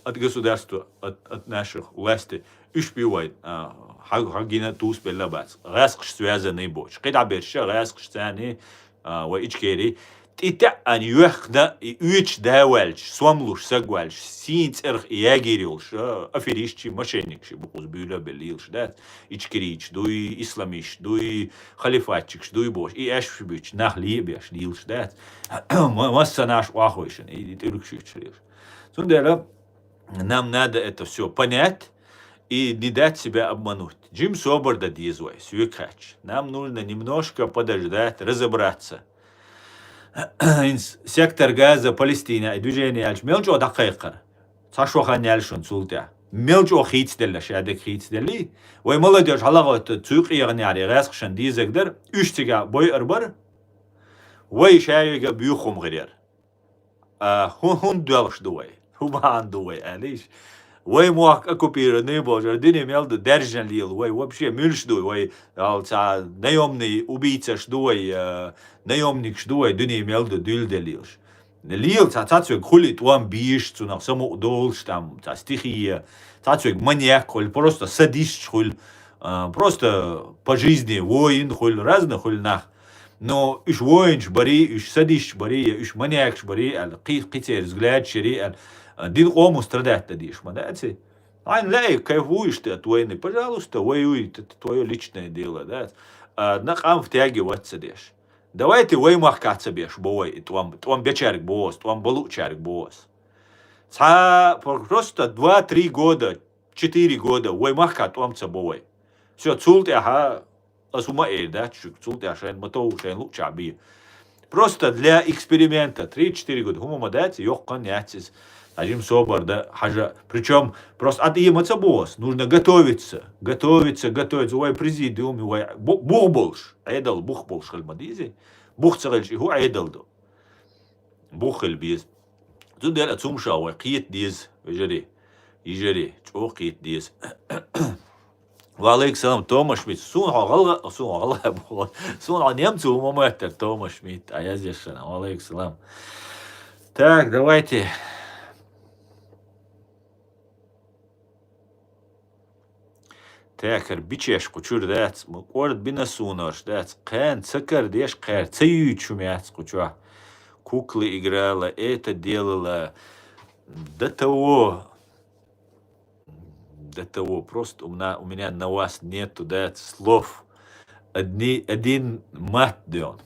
от государства, от наших властей, ишбивает, хагина туз белабац. Раск связанный больше. Когда берша, раск связанный, в ичкери, Тита ан юхна и уч давальч, свамлуш сагвальч, синц эрх ягерилш, аферистчи, мошенникши, букус бюля белилш, да, ичкерич, дуй исламиш, дуй халифатчикш, дуй бош, и эшбич, нахлибеш, лилш, да, масса наш вахойшен, и тыркшич лилш. Сундера, нам надо это все понять и не дать себя обмануть. Джим Соборда дизвай, свекач. Нам нужно немножко подождать, разобраться. Сектор Газа, Палестина, и движение Альш, мелчо дакайкар. Сашохан Ялшон Султя. Мелчо хитстелла, шадек хитстелли. Ой, молодежь, халагот, цук ярняри, раскшан дизегдер, үштига бой арбар. Ой, шайга бюхум грер. Хун дуалш дуай. Хубан дуай, алиш. Ой, муак оккупированный божар, дыни мелду держан лил, ой, вообще мюльш дуй, ой, алца, наемный убийца шдуй, наемник шдуй, дыни мелду дюльде лилш. Лил, цацуек хули туам биш, цунах само удолш, там, стихия, цацуек маньяк, хуль, просто садист, хуль, просто по жизни воин, хуль, разных хуль нах. Но иш воин шбари, иш садист шбари, иш маньяк шбари, аль қитер взгляд шири, аль Дин ому страдать дадишь, мадати. Айн лей, кайфуешь ты от войны, пожалуйста, воюй, это твое личное дело, да. Нахам втягиваться дешь. Давай ты воймахкаться беш, бой, твам бечарик бос, твам балучарик бос. Просто 2-3 года, 4 года воймахка твамца бой. Все, цулт яха, асума да, цулт яшен, матоу шен лучаби. Просто для эксперимента 3-4 года. Хума мадати, йохкан яцис. Ажим собор, да, хажа. Причем просто от имаца босс. Нужно готовиться. Ой, президиум, ой, бухболш. Айдал, бухболш, хальмадизи. Бух царельш, игу айдалду. Бухель биз. Тут дел ацумша, ой, киет диз. Ижери. Чо киет диз. Валейк салам, Тома Шмидт. Сун немцу умометтер, Тома Шмидт. А я здесь шана. Валейк салам. Так, давайте. تاكر بيشش قشور دات مقورد بنا سوناش دات قان تسكر ديش قار تيوچو ميات قشوا куклы играла, это делала. До того просто у меня на вас нету, да, слов. Один мат дён.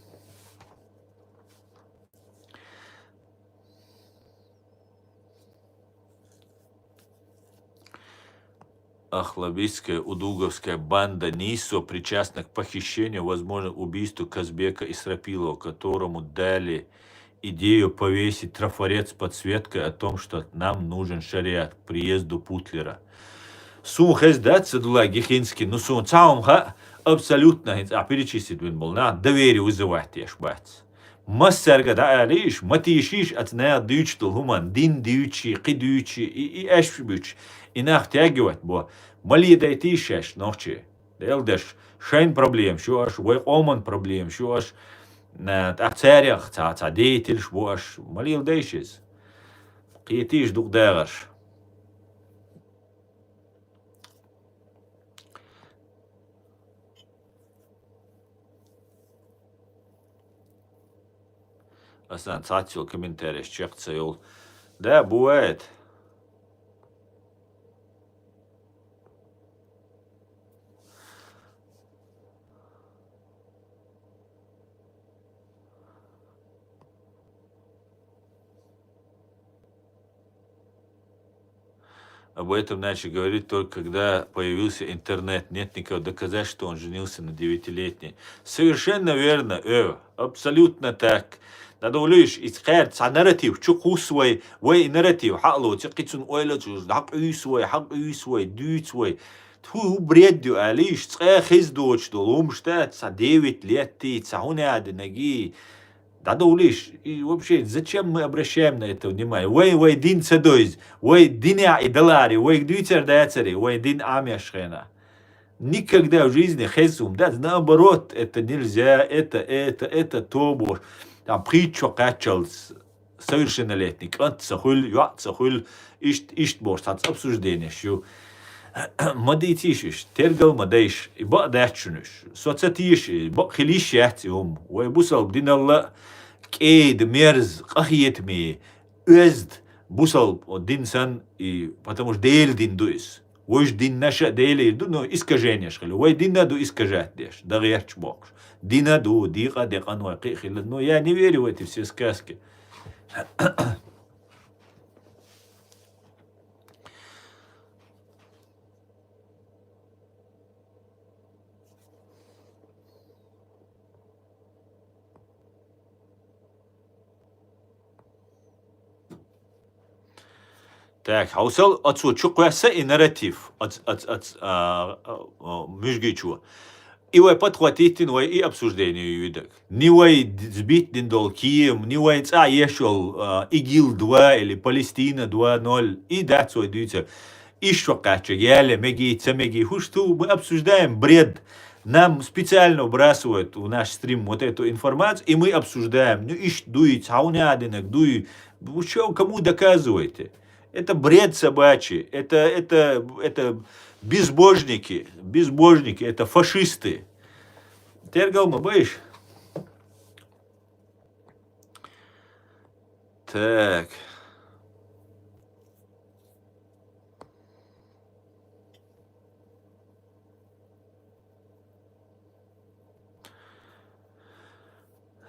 Ахлабийская удуговская банда НИСО причастна к похищению, возможно, убийству Казбека Исрапилова, которому дали идею повесить трафарет с подсветкой о том, что нам нужен шариат к приезду Путлера. Сун хэздат Садулай Гехинский, ну сун цаум ха абсолютно перечислить был на доверие вызывать ешь бать. مسرقة عاليش ما تيشيش أتنا ديوتشتل همان دين ديوتشي قي ديوتشي إي أش بيوتش إناخ تاجوت بو مالي دايتيشش نوتشي ديلدش شين بروبليم شو أش وي أومن بروبليم شو أش تأتاريخ تا ديتلش بو أش مالي دايشيز قيتيش دوق داغش أصلا تاتيل كومنتاريش شيخ تسيول ده بوات Об этом начали говорить только когда появился интернет. Нет никакого доказательств, что он женился на 9-летней. Совершенно верно, абсолютно так. Надо улиш искать нарратив, чуку свой, вой нарратив, хало, тикицун ойлач, хак свой, дюйт свой. Ту бредю, алиш, хиз дочь, лумштат, 9 лет, ты, цауняды, ноги. Надо улиш. И вообще, зачем мы обращаем на это внимание? Вой дин цедойз, вой диня и доллари, вой дюйцер дайцери, вой дин амяшхена. Никогда в жизни хесум, да, наоборот, это нельзя, это тобор. Там притчу качал совершеннолетний, цахуль, иштбор, обсуждение, что мадитишиш, тергал мадейш, и ба дачуниш, соцатиш, ба хилиш яхтиум, вой бусал дин алла, кейд, мерз, кахиет ми, özд, бусал дин сан, и потому что дейл дин дуис. Войш дин наша дейли, ну, искажение шхали, вой дина ду искажать деш, да герч бокш. Дина ду, дика, дека, ну, кихили, ну, я не верю в эти все сказки. Так, хаусал отцу чукваса и нарратив от мюжгичу. И вой подхватить, и обсуждение видок. Не вой сбить дол Киев, не вой ешел ИГИЛ 2 или Палестина 2.0 и дать свой дюйцер. И что кача, яля, меги, хушту, мы обсуждаем бред. Нам специально вбрасывают в наш стрим вот эту информацию, и мы обсуждаем. Ну, ищ дует, хаунядинок, дует. Вы что, кому доказываете? Это бред собачий, это безбожники, это фашисты. Тергал мы боишь? Так.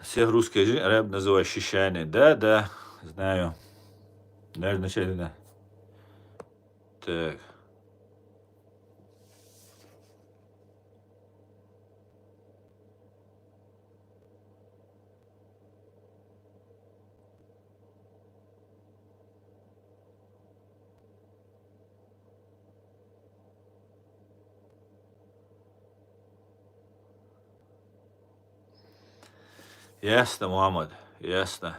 Всех русских рэп называют щищане. Да, знаю. Даже вначале, да. Так. Ясно, Мухаммад, ясно.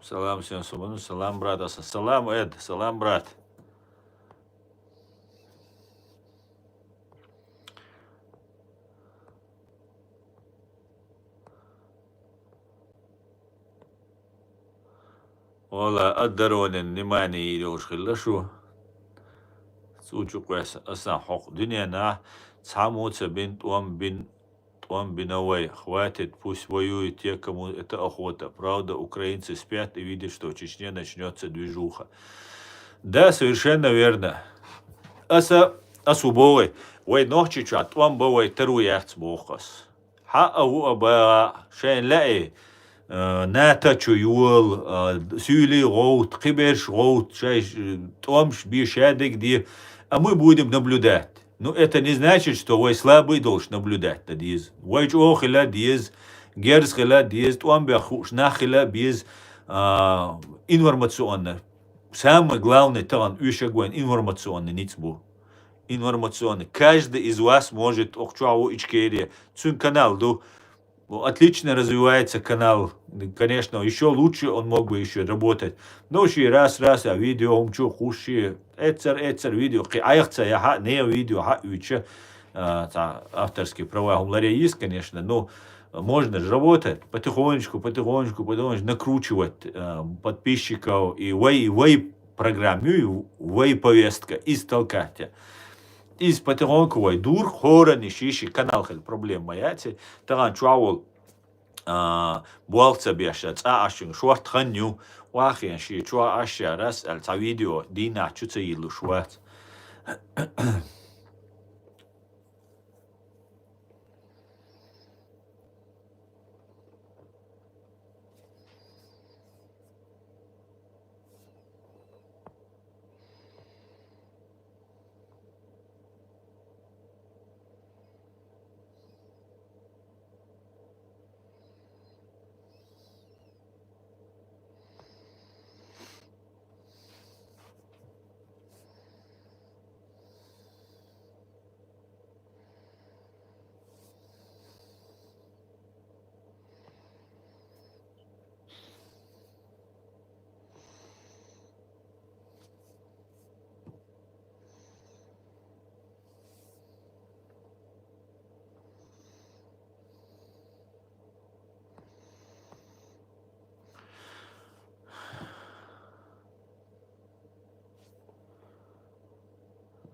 Салам всем свободу, салам, брат, салам, Эд, салам, брат. والله قدروني النماني يلوش خلشو سوچو كويس أصلا حق دنيا نا تساموت بنت وام бинавай, хватит, пусть воюют те, кому это охота. Правда, украинцы спят и видят, что в Чечне начнется движуха. Да, совершенно верно. Асубовый, вой ночи чат, вам бывай теру яхц бохас. Хау аба шейн лаи, ната чуюл, сюли роут, киберш роут, шай томш бишадик ди, а мы будем наблюдать. Ну, это не значит, что вой слабый должен наблюдать над из. Вой чохила диз, герсхила диз, туам бяхуш нахила без информационно. самое главное, таган ушагуэн информационный ницбу. Информационный. Каждый из вас может охчуаву ичкерия. Цун канал, отлично развивается канал. Конечно, еще лучше он мог бы еще работать. Но еще раз, а видео, умчу, хуши, эцер видео, айхца, я не видео, уча, авторские права умларя есть, конечно, но можно же работать потихонечку, накручивать подписчиков и вей программу, вей повестка, истолкать. Из потихоньку вей дур, хора, нищищи, канал хел проблем маяти, таган чуавол буалца беша, ашин, шуарт ханю, вахин ши, чуа аша, раз, альца видео, дина, чуца илу шуат.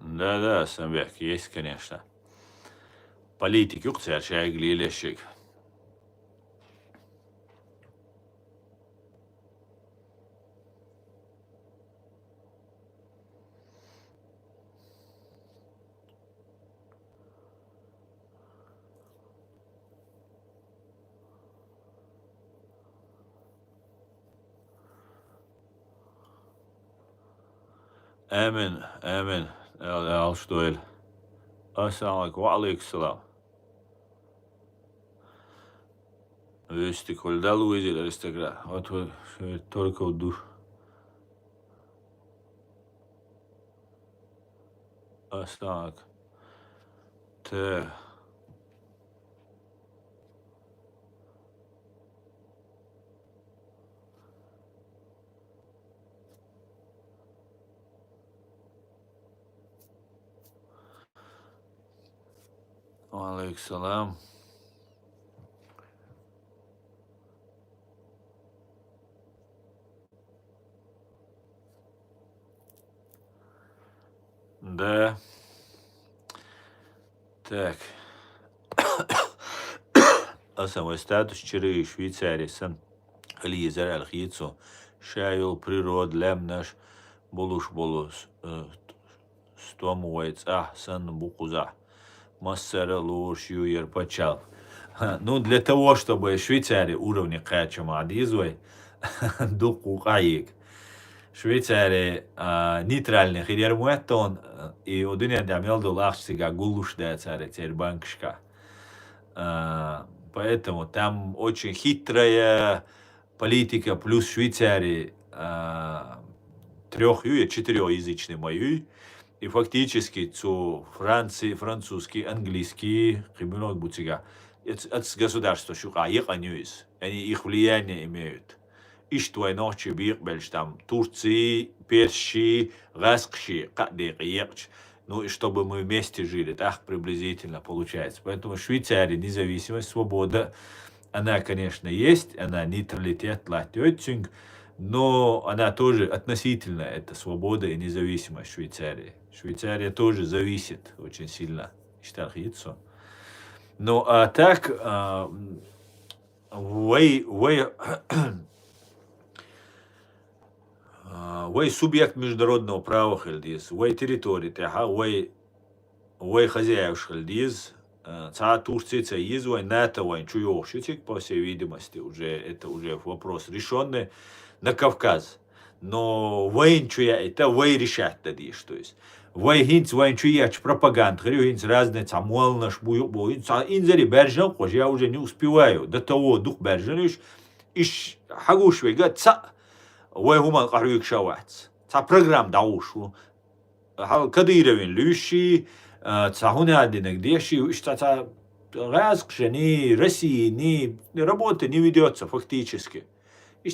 Да, Самбек, есть, конечно. Политик юкцер шайг лилешик. Амин. Алштойль. Ассаламу алейкум. Ва алейкум салам. Вести кольдал уйдет аристократ. Вот только в душ. Ассаламу алейкум. Ва алейкум салам. Да. Так. Самый статус чиры Швейцарии сан Лизер Алхицу шайол природ лемнаш болуш болус стомуец сан букуза массера луш юер почал. Ну, для того, чтобы Швейцария уровня качама адизвай, дуку каик. Швейцария нейтральный хидермуэтон и удиня дамел долларсига гулуш да царь банкшка. Поэтому там очень хитрая политика, плюс Швейцарии четырехязычный мою, и фактически французский, английский, химинок бутига, это государство шука, они их влияние имеют. И что ночи бирбельш там Турции, Персии, Раскши, ну и чтобы мы вместе жили, так приблизительно получается. Поэтому Швейцария, независимость, свобода, она, конечно, есть, она нейтралитет латёцинг, но она тоже относительно, это свобода и независимость Швейцарии. Швейцария тоже зависит очень сильно. Ну а так, вей субъект международного права хельдиз, вей территории, вей хозяев хельдиз, Турция есть, вей НАТО, вей чуёшитик, по всей видимости, это уже вопрос решенный на Кавказ. Но вей чуя, это вей решать дадиш, то есть. Вей хинц, вей чуя, пропаганда, хинц разные, мол наш инзари бержан, я уже не успеваю, до того дух бержаниш, иш хагуш вега, вей гуман qaruyuk шавац. Ца программ даушу. Кадыровин Люши, Цахунядинок Деши, что Разкше, ни России, ни работы не ведется фактически. И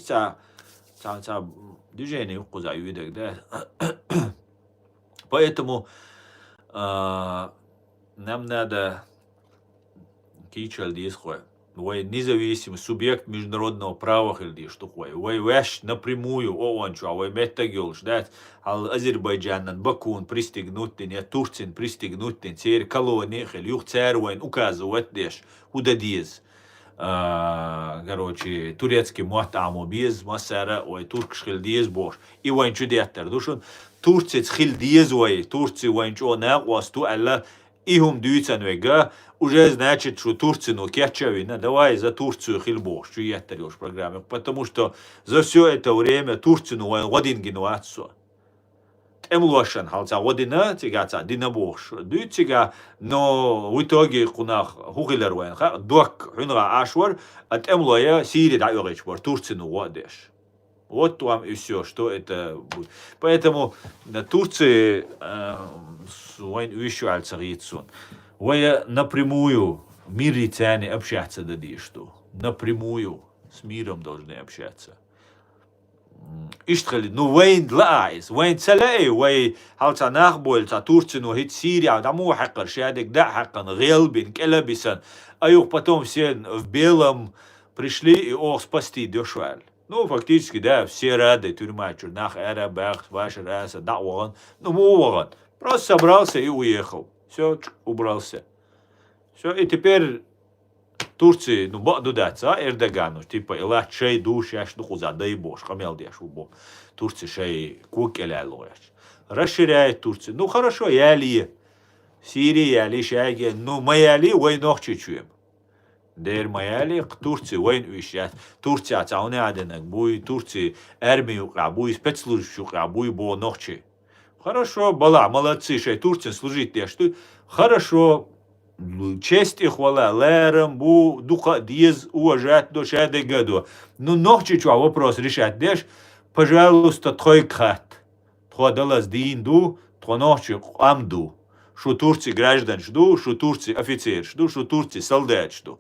движение куда видок, да. Поэтому нам надо кичал дисхой. Вой независимый субъект международного права хилди что хой. Вой веш напрямую оончу, а вой меттагил ждать. Ал Азербайджанан Бакун пристегнутен, я Турцин пристегнутен, цер колонии хил, юх цервайн указывать деш, удадиз. Короче, турецкий муатаму без масара, ой, турк хилдиз бош. И вайн чудеттер, душон Турцец хилдиз ой, Турци вайн чуна васту алла ihum дюйцан вега, уже значит, что Турцину кячавина, давай за Турцию хилбош, что я в программе, потому что за все это время Турцину он один генуацию. Эмлошан халца одина, тигаца динабош, дюйцига, но в итоге кунах хугилер вен, дуак хунра ашвар, от эмлоя сири да юречбор, Турцину водеш. Вот вам и все, что это будет. Поэтому на Турции еще альцарицун. Вы напрямую миритяне общаться дадите, что напрямую с миром должны общаться. Иштрали, ну вейн лайс, вейн целей, вей халца нахболь, та Турцину хит Сирия, тому хакар, шядик да хакан, гелбин, келабисан, а их потом все в белом пришли и спасти дешваль. Ну, фактически, да, все рады, тюрьма, Чернах, Эра, Бах, Ваша, Раса, да, он, ну, он. Просто собрался и уехал. Все, убрался. Все, и теперь Турции, ну, дудаться, Эрдогану, типа, ила чей душ, яш, ну, хуза, дай бош, хамел деш, убо. Турции шей кук элялояш. Расширяет Турцию. Ну, хорошо, яли. Сирия, яли, шайги, ну, маяли, ой, нохчи чуем. Дер маяли, Турции, войн вещат. Турция, цауне аденек, буй, Турции, армию, буй, спецслужбу, буй, бо нохчи. Хорошо, была, молодцы, шей, Турция служить те, что хорошо, честь и хвала, лерам, бу, духа, диез, уважать до шеды году. Ну, нохчи, чего вопрос решать, дешь, пожалуйста, твой кат. Твой далас динду, твой нохчи, амду. Что Турции граждан жду, что Турции офицер жду, что Турции солдат жду.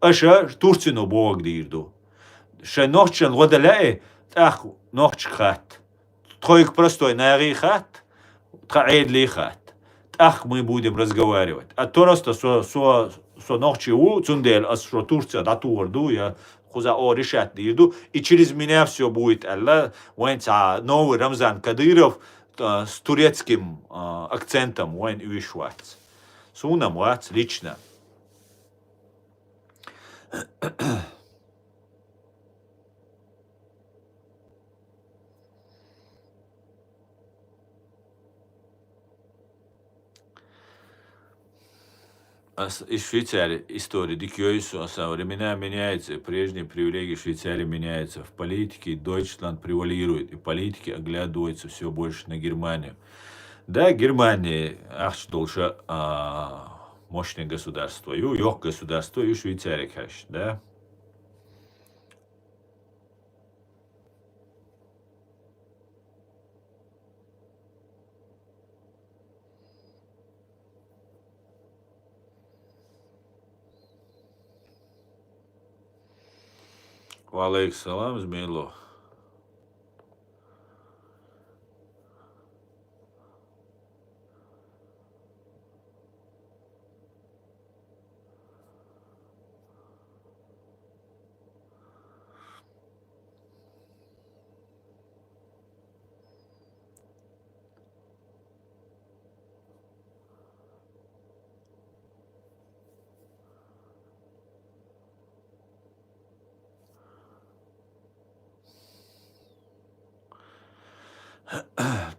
А что Турцину Бог дирду. Что ночен водаляй, так ночь хат. Тройк простой нари хат, траэдли хат. Так мы будем разговаривать. А то раз со ночи у цундель, а что Турция датурду, я хуза о решать дирду. И через меня все будет, Аллах, ванца новый Рамзан Кадыров, с турецким акцентом войн и вишвац. Сунам вац лично. Из Швейцарии история дикёйсу, времена меняются, прежние привилегии Швейцарии меняются, в политике Deutschland превалирует, и политики оглядываются все больше на Германию. Да, Германия, дольше мощное государство, и ёх государство, и Швейцария, конечно, да. Валейк салам, Змейло.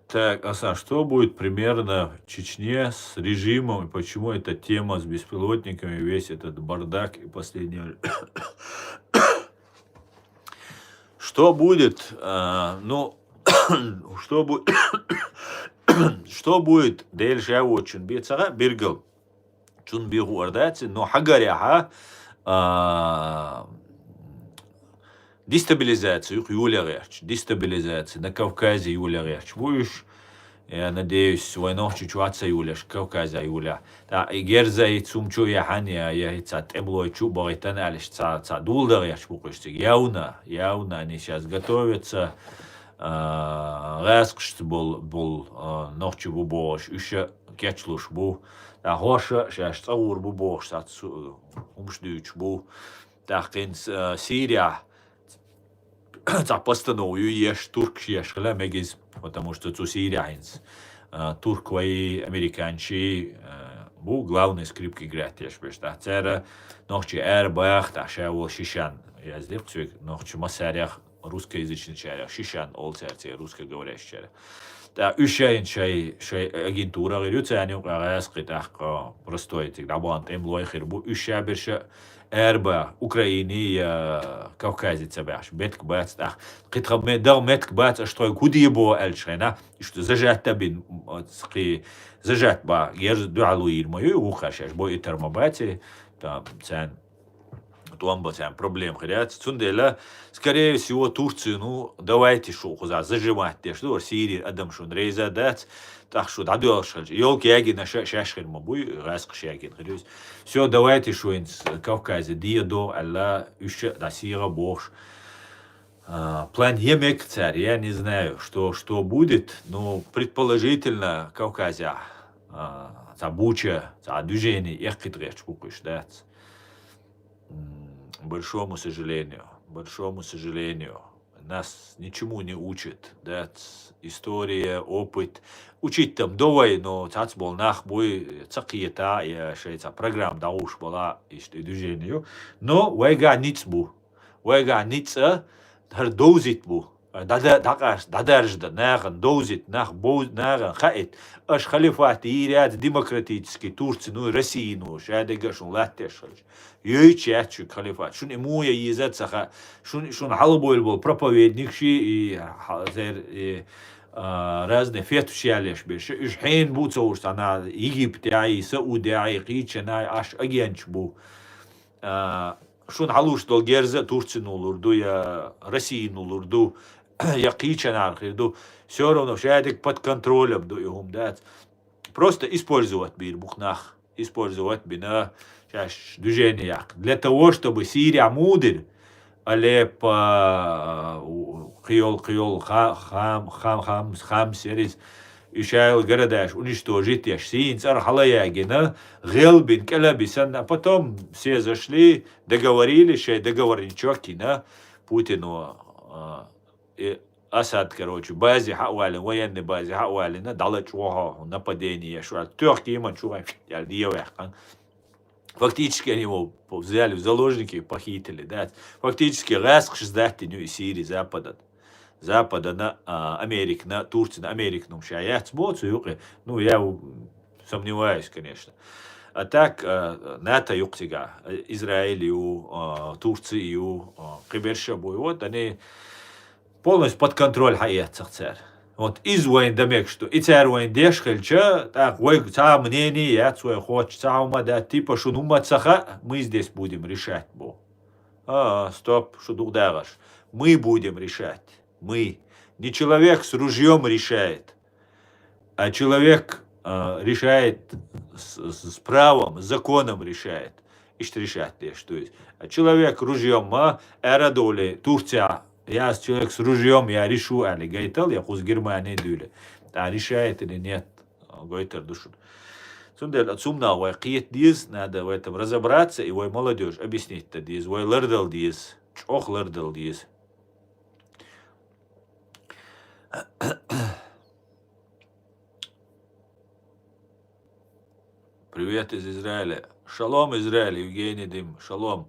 Так, Асан, что будет примерно в Чечне с режимом, и почему эта тема с беспилотниками, весь этот бардак и последнее... Что будет, ну, что будет, что будет, дельша очень бецара, биргал, чун бигу ардати, но хагаряха, Дестабилизация Юля Рерч, дестабилизация на Кавказе Юля Рерч. Будешь, я надеюсь, войну чуть-чуть Юля, Кавказа Юля. Да, и герза и цумчу я хания, я цат эблой чу баритан алиш ца дулда Рерч буквально. Явно они сейчас готовятся. Раскшт был ночью бубош, еще кетчлуш бу. Да хоша, сейчас цаур бубош, цат умшдюч бу. Так, Сирия. Постановую ешь турк ешь мегиз, потому что цусиряинс. Турк и американчи бу главные скрипки играть ешь беш. Да цера ночи эрбах, да шеул шишан. Я сделал все ночи масарях русскоязычный чарях шишан олцерте русскоговорящий. Да ущаин шай агентура говорится они раскрыть так простой тик да бан тем лойхер бу ущаберша Эрба, Украины, Кавказе цебяш, бетк бац, ах, китра медар метк бац, что куди бо эльшена, и что зажат табин, зажат ба, я же дуалуир мою ухашаш, бо и термобати, там цен, туамба цен проблем хряц, цундела, скорее всего Турцию, ну давайте шо хуза зажимать, те что Сирия, Адам шун рейза дац. Так что дадуал шалж. Ёлки ягин шашхин мабуй раск шагин. Все, давайте шуинс Кавказе диадо Алла еще дасира бош. План емек царь. Я не знаю, что будет, но предположительно Кавказе за буча, за движение их китречь кукуш, да. Большому сожалению, нас ничему не учат, да, история, опыт. Учить там давай, но цац был нах бой цакиета, я шейца программ да уж была и движение. Но вайга ниц дар доузит бу. Дадержда, нахен, доузит, нах, боуз, нахен, хаит. Аш халифат, иряд, демократический, Турции, ну и России, ну, шадега, шун латтешалж. Йойчатчу халифат. Шун имуя езет саха, шун халбойл был проповедник и разные фетушалеш беш. Иш хейн буцоуш, она Египет, Саудия, Кичана, аш агенч бу. Шун халуш дол герзе Турции нулурду, я России нулурду, я Кичана архирду. Все равно шадек под контролем до ихум дать. Просто использовать бир бухнах, использовать бина движение. Для того, чтобы Сирия мудр, Алеп, Хиол, Хам, Серис, Ишайл, Гарадаш, уничтожить Яшсин, Цар Халаягина, Гелбин, Келабисан, а потом все зашли, договорились, договорничок, Путину, Асад, короче, базе хауали, военной базе хауали, дала чего нападение, что Турки им чего, фактически они его взяли в заложники и похитили, да. Фактически раз к 60 и Сирии Запада на Америку, на Турцию, на Америку, ну, шаят смотрю, ну, я сомневаюсь, конечно. А так, НАТО юктига, Израилю, Турцию, Кибершабу, вот они полностью под контроль хаят царь. Вот из войн домек, что и царь войн дешхельча, так, ой, ца мнение, я свой хочет, ца умада, типа, что ну цаха, мы здесь будем решать, бо. Стоп, что дудараш. Мы будем решать. Мы. Не человек с ружьем решает, а человек решает с правом, с законом решает. И что решать, что есть. А человек ружьем, эрадоли, Турция, я человек с ружьем, я решу, али гайтал, я хуз Германии дюли. А решает или нет, гойтер душу. Сумна, вой киет диз, надо в этом разобраться, и вой молодежь объяснить-то диз, вой лырдал диз, чох лырдал диз. Привет из Израиля. Шалом, Израиль, Евгений Дим, шалом.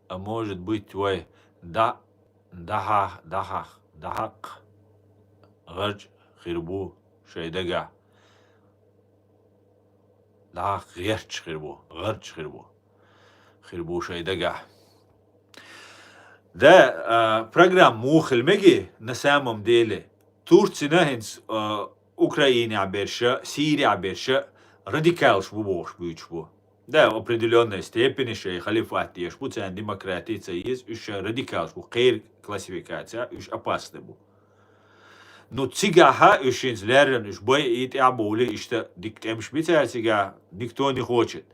А может быть, твой дахак, гарч, хирбу, шейдага. Дахак, гарч, хирбу, шейдага. Да, программа Мухельмеги на самом деле Турция нахинс Украина аберша, Сирия аберша, радикал шбубош бючбу. Да, в определенной степени шей халифат еш пуцан демократица есть, еще радикалшку, кейр классификация, еще опасный был. Но цигаха еще инзлерен, еще бой и табули, еще диктем шпица цига никто не хочет.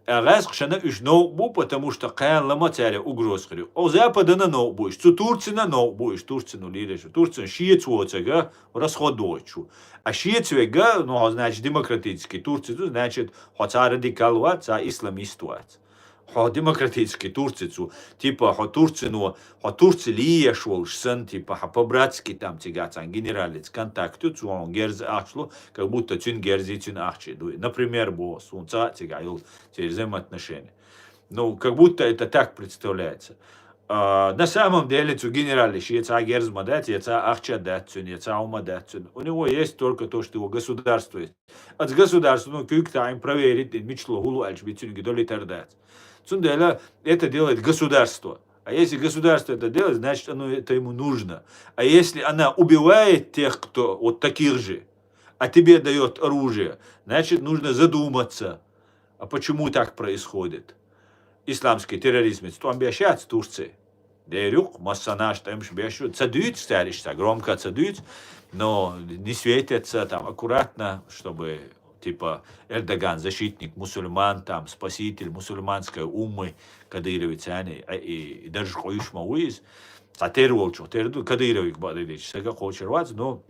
Раз кшана уж ноутбу, потому что каян лама царя угроз хрю. О Запада на ноутбу, что Турция на ноутбу, Турция ну лидер, Турция шиец воцега, расход дочу. А шиец вега, ну значит демократический Турция, значит хотя радикал ваца, исламист ваца. Ха демократический Турцию, типа ха Турцию, ха Турцию лиешвол, сын типа ха по-братски там тягаться, генералец контакту, он герз ахшло, как будто тюн герзи тюн ахчи. Например, босс, он тягал через взаимоотношения. Ну, как будто это так представляется. На самом деле, цу генерали, яца герз мадать, яца ахча датцун, яца ума датцун. У него есть только то, что его государство есть. От государства, ну, как-то им проверить, мечтло, гулу альчбицун, гидолитар дать. Цундела это делает государство. А если государство это делает, значит, это ему нужно. А если она убивает тех, кто вот таких же, а тебе дает оружие, значит, нужно задуматься, а почему так происходит. Исламский терроризм, что он обещает в Турции. Дерюк, массанаш, там обещают, цадуют, старишься, громко цадуют, но не светятся там аккуратно, чтобы... Типа Эрдоган, защитник мусульман, там, спаситель мусульманской уммы, Кадыровица, и даже Хоишма Уиз, Сатерволчу, Кадыровик Бадович, Сага Хочервац, но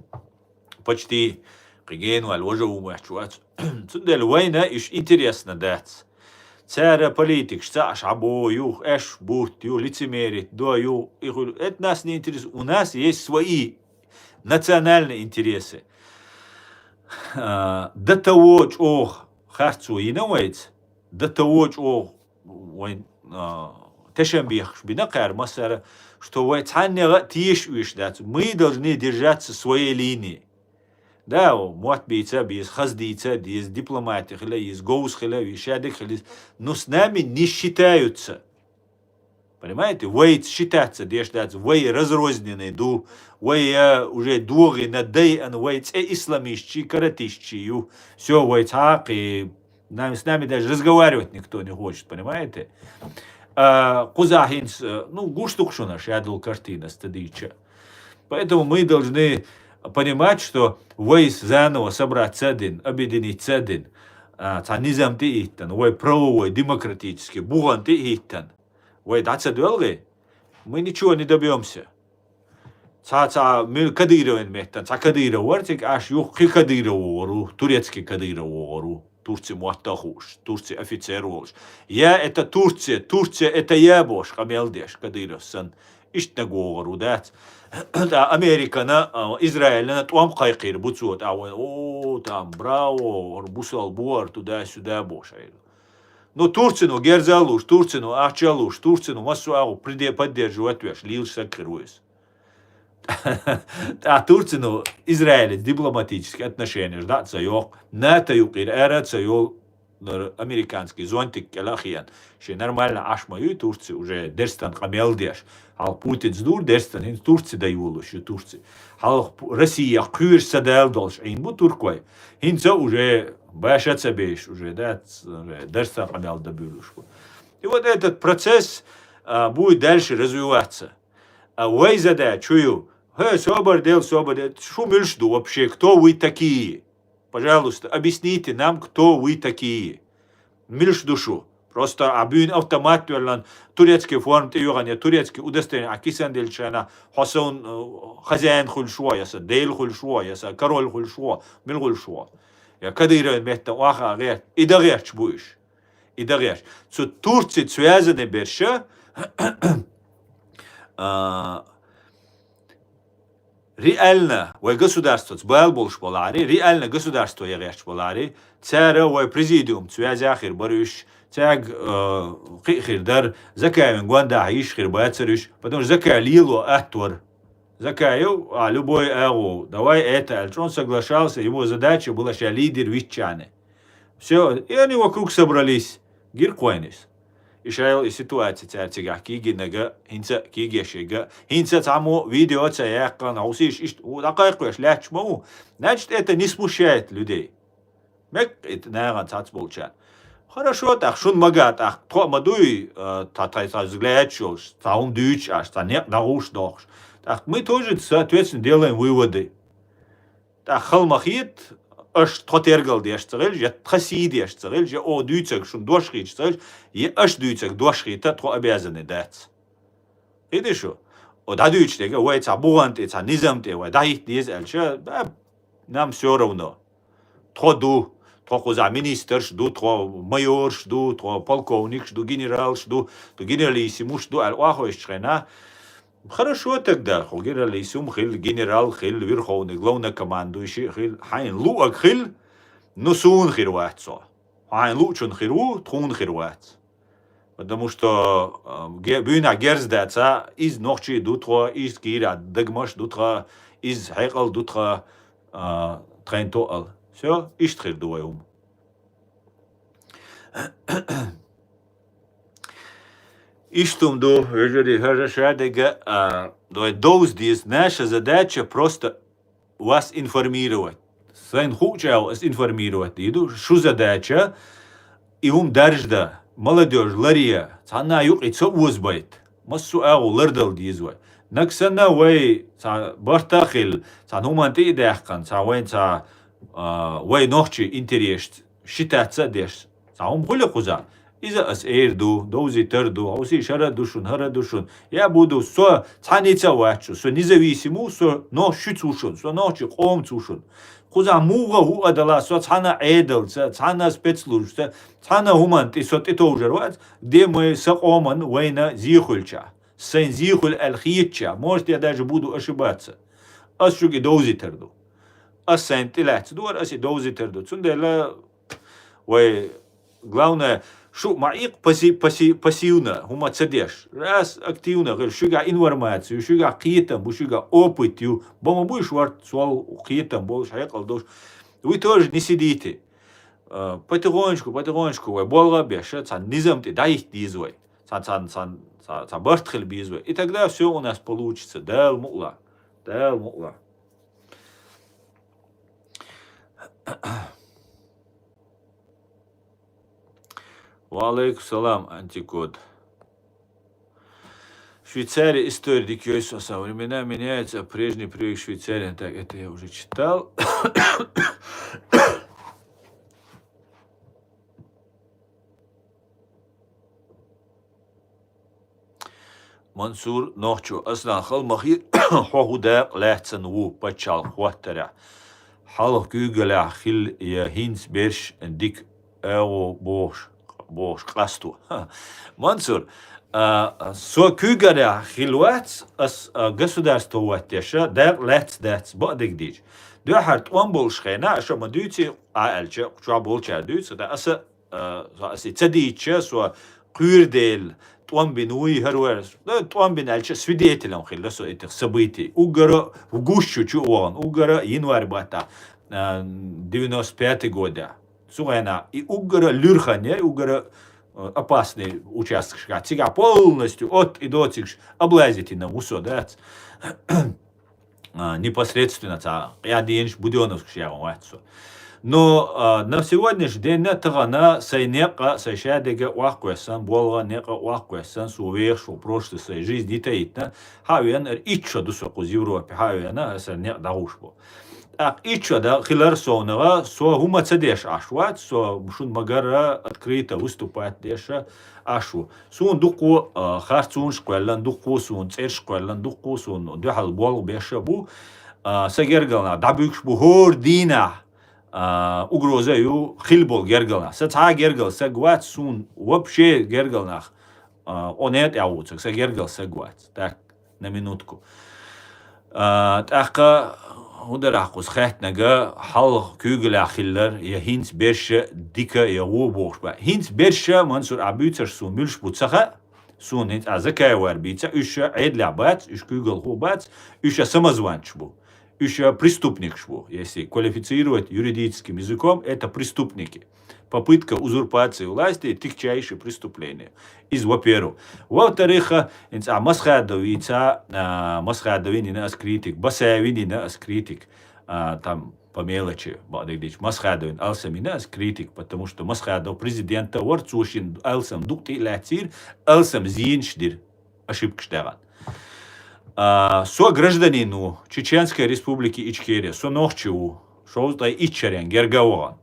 почти Регену, Альвожа умы, Ачуац. Цундель война, иш интересно дать. Царя политик, шабо, юх, эш, бут, ю, лицемерит, до, ю, это нас не интересует. У нас есть свои национальные интересы. До того, что харцу и навайц, до того, что тешембих бинакар масара, что вайцанега тиш вишдат. Мы должны держаться своей линии. Да, мот бийца, без хаздийца, без дипломатии, без гоус, вишадик, но с нами не считаются. Понимаете? Вы считаться, деждаться, вы разрозненные, вы уже дуги на дей, вы исламищи, каратищи, все, вы так, и с нами даже разговаривать никто не хочет, понимаете? Кузахинс, ну, гуштукшу наш, я дал картина, стадича. Поэтому мы должны понимать, что вы заново собраться один, объединиться один, низам ты иттан, вы правовой, демократический, буган ты иттан. Вы даться долго, мы ничего не добьемся. Мы Кадыровен меттан, Кадыров вартик, аж юхи Кадыров вору, турецкий Кадыров вору, Турция муаттахуш, Турция офицер волш. Я это Турция, Турция это я бош, камелдеш, Кадыров сан, ишт говору, да. Америка на Израиль на туам кайкир буцут, о там браво, бусал буар туда-сюда бош. Но Турцину герзалуш, Турцину ахчалуш, Турцину массуагу поддерживать веш, лил сакируес. А Турцину Израиль дипломатические отношения ждать sayok, НАТО юкир эрат sayok американский зонтик келахиян. Ще нормально ашмаю Турции уже дерстан камелдеш. Хал Путин сдур дерстан ин Турции даюлу ще Турции. Хал Россия кюр садел долш ин бу туркой. Инца уже башаться беш уже да дерстан камел добюлушку. И вот этот процесс будет дальше развиваться. А вы задача чую. Собор, шумильшду вообще, кто вы такие? Пожалуйста, объясните нам, кто вы такие. Мильш душу. Просто абюн автомат верлан турецкий форм тюрания, турецкий удостоверение, а кисан дельчана, хасон хозяин хульшуа, яса, дейл хульшуа, яса, король хульшуа, мил хульшуа. Я кадырен метта уаха гер, и дареш будешь. И дареш. С Турцией связаны больше, реально, вой государство, цбал больше полари, реально государство яреш полари, царя вой президиум, цвязяхир барюш, тяг хир дар, закаем гванда ишхир бацарюш, потому что закалило актор. Закаю, а любой эго, давай это, он соглашался, его задача была, что лидер ветчаны. Все, и они вокруг собрались, гиркойнис. Ишайл и ситуация царцега кигинага хинца кигешега хинца само видео цаяка наусиш ишт удакайкуш лячмау. Значит, это не смущает людей. Мек это наверное цацболчан. Хорошо, так шун мага, так то мадуй, та взгляд, что таум дюч, аж та не науш дохш. Так мы тоже, соответственно, делаем выводы. Так халмахит, аш тотергал деш царель, я тхаси деш царель, я о дюцек шун дошхич царель, я аш дюцек дошхита, то обязаны дать. Видишь что? О да дюч тега, ой, ца буанте, ца низамте, ой, да их диз эльча, нам все равно. То ду. То за министр жду, то майор жду, то полковник жду, генерал жду, то генералиссимус жду, аль-Ахуэшчхена. Хорошо тогда, генералиссим, хил, генерал, хил, верховный, главнокомандующий, хил, хайн луак хил, но сун хирватцо. Хайн лучун хиру, трун хирватц. Потому что бюна герздеца из ночи дутро, из кира дагмаш дутро, из хайкал дутро трентоал. Все, иштрир дуаем. Иштум до, хорошо, доуздис, наша задача просто вас информировать. Сайн хучал вас информировать. Иду, что задача? И дажда, молодежь, лария, цана юк и цо узбайт. Массу агу лардал дизвай. Наксана вай, ца бартахил, ца нуманти идахкан, ца вайн ца وای نوچی اینتریشت شتات دش سعیم خیلی خوزا ایزا از ایردو دوزی تردو اوسی شرا دوشون هر دوشون یا بودو سو تانیتا واتشو سو نزویسیمو سو نو شتوشون سو نوچی قوم توشون خوزا موغا هو ادلا سو تانا ایدل تانا سپیتسلوش تانا هومانتی سو تیتوجر وات دیمه سقومن وینا زیخولچا سین زیخول الخیتچا может я даже буду ошибаться اشوگی دوزی تردو أسين طلعت دور أسي دوزي تردو تسندلا وي главное شو معيق пассивно هما تسديش раз активно غير شوغا информацию شوغا قيتم شوغا опытью бома будешь варт суал قيتم болш хайкал дош вы тоже не сидите потихонечку вой болга беша цан низамте дай их дизвай цан бартхил бизвай и тогда все у нас получится дал мула Валейкум салам, антикод. Швейцария история дикёйса, со времена меняется, а прежний привык Швейцария. Так, это я уже читал. Мансур нохчу, аслан халмахи хохуда лехцен ву пачал хваттаря. Халх гюгеля хил я хинс берш дик эо бош класту. Мансур, со кюгеля хилуац ас государство ваттеша дак лец дац бадик дич. Духарт он был шхена, что мы дюти альча, что был ча дюти, да аса цадича со кюрдель توان بنوي هرورس لا توان بنالش سويديت لهم خلصوا إتخ سبيتي وجرا وجوشو شوان وجرا ينوار باتا 95 года сугана и угора люрхане угора опасный участок шкатига полностью от и до тикш облазите на усо да непосредственно я деньш будёновск шягом Но на сегодняшний день на сайнека сайшадега уахкуэсан, болга нека уахкуэсан, сувеш в прошлой своей жизни таитна, хавиан ичо дусоку в Европе, хавиана сэр не дагушбо. Так ичо да хилар сонага, со хума цадеш ашват, со шун магара открыто выступать деша ашу. Сун дуку харцун шквеллан, дуку сун цер шквеллан, дуку сун духал бол беша бу, сагергална, дабюкш бу хор дина. Угрозою хилбол гергална. Са гергал сагват сун вообще гергалнах. Он это яуцак, са гергал сагват. Так, на минутку. Так, ударахус хэтнага хал кюгля хиллер я хинц берша дика я вобошба. Хинц берша мансур абюцер сун мюлш буцаха. Сун хинц азакай варбица. Үша эдля бац, үш кюгл хубац, үша самозванч бу. Еще преступник шву, если квалифицировать юридическим языком, это преступники. Попытка узурпации власти – тягчайшее преступление. Во-первых. Во-вторых, масхадовица, масхадовини на аскритик, басаевини на аскритик, там по мелочи, масхадовин алсаминас критик, потому что масхадов президента ворцушин алсам дукти лацир, алсам зиншдир ошибка штаган. Со гражданину Чеченской республики Ичкерия, со нохчеву, шоуздай ичарян, гергаоган.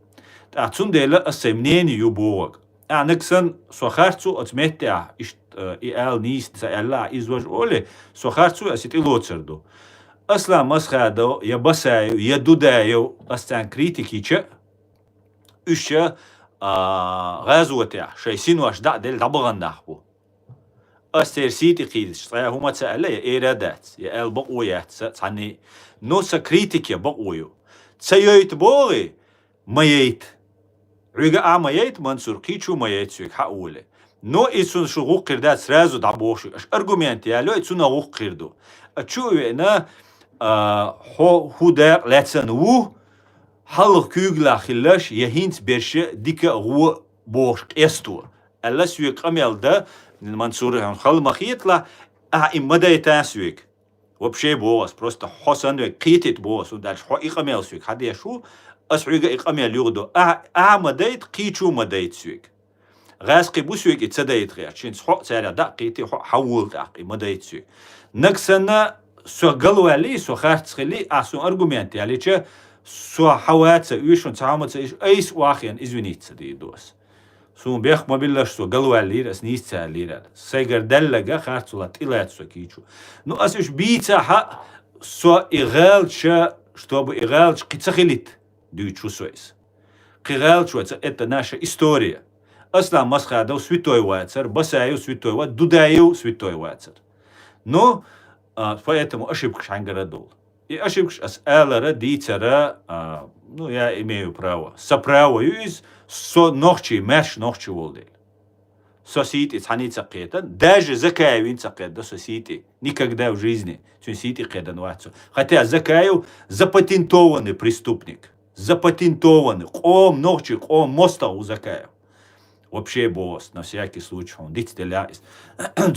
Цундела асемнению бог. Нексан сохарцу отметя и эл нист элла извож оле сохарцу асит илоцерду. Асла масхадо я басаю, я дудаю астан критикича үше газуатя шайсин ваш да дел дабгандахбу. Астер сити қидиш хума цаала я ирадат я эл бaqoyat цани но са критики бaqoyu. Цайойт боги маейт Рюга маейт Мансур кичу маейт сюк хауле. Но ицун шугук кирдат сразу дабоши. Аш аргумент яло ицун агук кирду. Чувена худер лецен ву хал кюгла хиллаш яхинт берше дика гу бош эстур. Алла сюк амелда Мансур хал махитла имада тасюк. Вообще бос просто хосан китит бос удальш хо иqamel сюк хаде шу أسعيق إقامة ليغدو مدايت قيتشو مدايت سويك غاسقي بو سويك إتسدايت غير شين سحوق سارع دقيتي حول دقي مدايت سويك نكسنا سو قلوا لي سو خارت سخلي سو أرغومنتي علي چه سو حوات سويشون تعامل سيش أيس واخيان إزوينيت سدي دوس سو بيخ مبلش سو قلوا لي رس نيست سالي سيغر دلقا خارت سولات إلات سو كيتشو نو أسوش بيتا حق سو إغالش чтобы إغالش قيتسخليت дючусойс. Киралчуется это наша история. Аслам масхадов святой вацар, басаю святой вацар, дудаю святой вацар. Но поэтому ошибка шангарадул. И ошибка с элара дицара, ну я имею право. Соправоюсь со ночи, меш ночи волдел. Сосити цаница кедан, даже закаевин цакеда сосити. Никогда в жизни сосити кедан вацу. Хотя закаев запатентованный преступник. Запатентованный. Ком ночи, ком моста у закаев. Вообще босс, на всякий случай, он дитятеляис.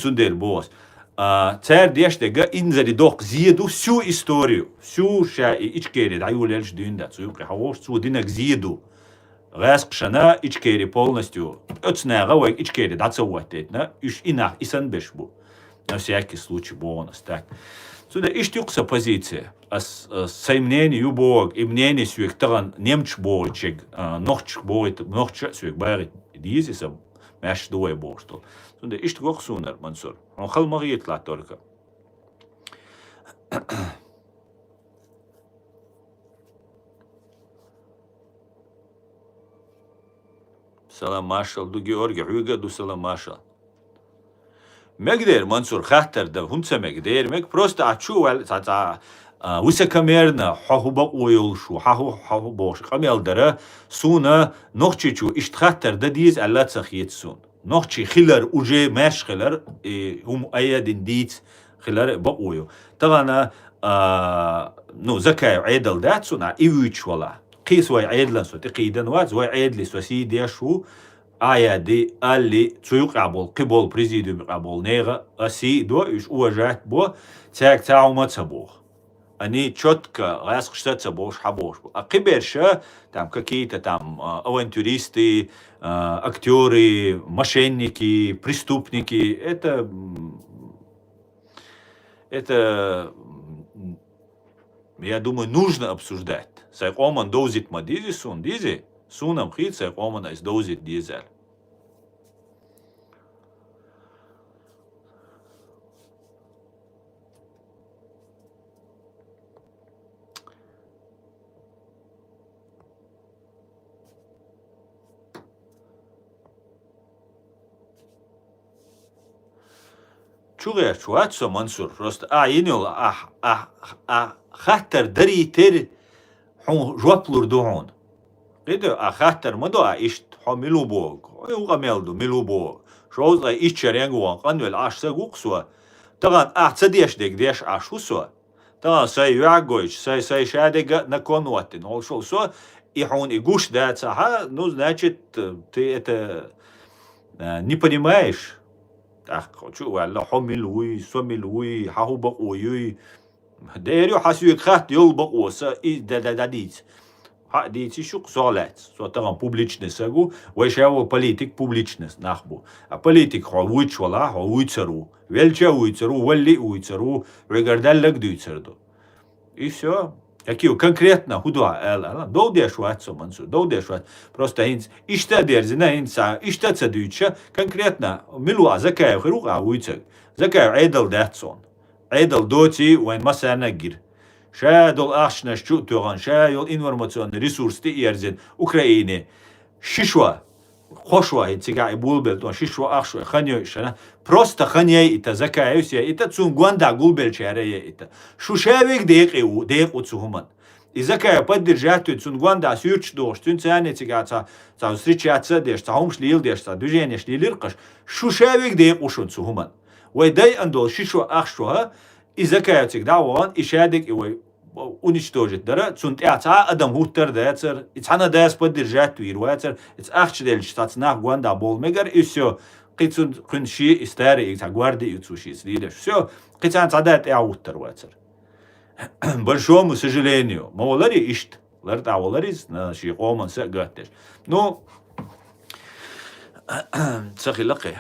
Цундер босс. Царь дештега инзаридох зиеду всю историю. Всю ша и ичкери, да его лельш дюнда. Цу прихавош, цу динак зиеду. Раск шана ичкери полностью. Оцнега вайк ичкери, да цауатет, на иш инах исан бешбу. На всякий случай бонус, так. Сюда иштюкса позиция. Сай мнение юбог и мнение сюек таран немч борчек, нохч борит, нохч сюек барит. Дизиса мяш дуэ борштол. Сюда иштюк сунар Мансур. Он хал марит ла только. Салам машал ду Георгий Хюга ду салам машал. Мегдер Мансур хаттер да хунца мегдер мег просто ачу та высокомерно хахуба ойолшу хаху бош камел дара суна нохчичу иштхаттер да диз алла цахит сун нохчи хилар уже маш хилар هم ايادين ديت خلار بقويو طبعا ну закай عيدل دات سنا ايويش ولا قيس واي عيدلن سو تقيدن واز واي عيدلي سو سيدي شو آيادي اللي تسوق عبول قبول بريزيدوم عبول نيغا اسي دو ايش уважать بو تاك تاعوما تبوخ они четко раскштаться бош хабош. А киберша там какие-то там авантюристы, актеры, мошенники, преступники, это я думаю, нужно обсуждать. Сайк оман доузит мадизи сун дизи, сунам хит сайк оман айс доузит дизель. Чугая чуатсо Мансур просто инил хаттер даритер хун жуаплур дуон. Иде хаттер мадо ишт хамилу бог. Югамелду милу бог. Шоуза иччеренгуан канвел ашсагуксуа. Таган цадеш деш ашусуа. Таган сай юагойч, сай шадега наконуатин. Олшолсо и хун и гуш дацаха, ну значит ты это не понимаешь. Так, хочу, валла, хомилуй, сомилуй, хахубакуй, ديريو حسويك خات يلبق وسا دا ديت ديتي شو قصالات سو تغم بوبليچنس اگو ويشاو политик публичность нахбу а политик ховуч вала ховуцеру велча уйцеру валли уйцеру регардаллак дүйцерду и все какие конкретно худва эл доудеш ватсо мансу доудеш ват просто инс ишта дерзина инса ишта цадүйча конкретно милуа закая хруга уйцер закая айдал датсон айдал доти وين مثلا نجر شادل أخشنا شو تغان شايل إنفورماسيون ريسورس تي إرزين أوكرانيا ششوا خوشوا هيتسقع بولبل ششوا أخشوا خنيو شنا просто خنيا إتا زكاة يوسيا إتا تسون غواندا بولبل شارية إتا شو شابك ديق وتسوهمان إذا كا بدر جاتو تسون غواندا سيرش دوش تون ساني تسقع تا سريتشاتسا ديش تا همش ليل ديش تا دوجينيش ليلرقش شو شابك ديق وشو تسوهمان ويداي أندول ششوا أخشوا إذا كانت دعوان إشادك إوي уничтожить дара цунт яца адам хуттер дацер ицана дас поддержать туирвацер иц ахчдел штатснах гванда болмегар и все қицун қунши истари ица гварди ицуши слидеш все қицан цадат яуттер вацер большому сожалению мавлари ишт ларт авларис на ши қоман са гаттеш ну цахилақи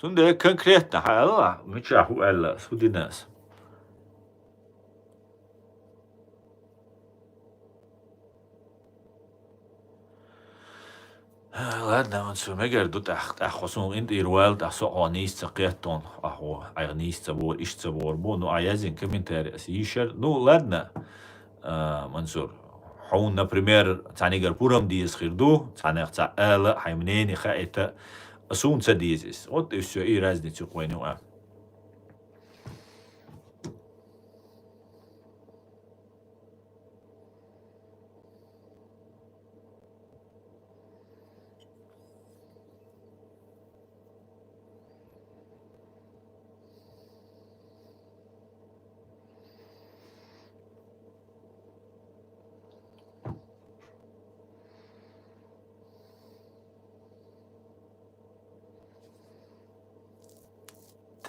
Sunde конкретно хала мичаху элла судинас. Ладно, он все мегер дут ахосун инт ирвал да соонис цакетон ахо айнис цабор иш цабор бо ну аязин комментарий сишер ну ладно Мансур حون например цанигер пурам диес хирду цанех ца элла хаймнени ха это Солнце здесь. Вот и все, и разницу понял.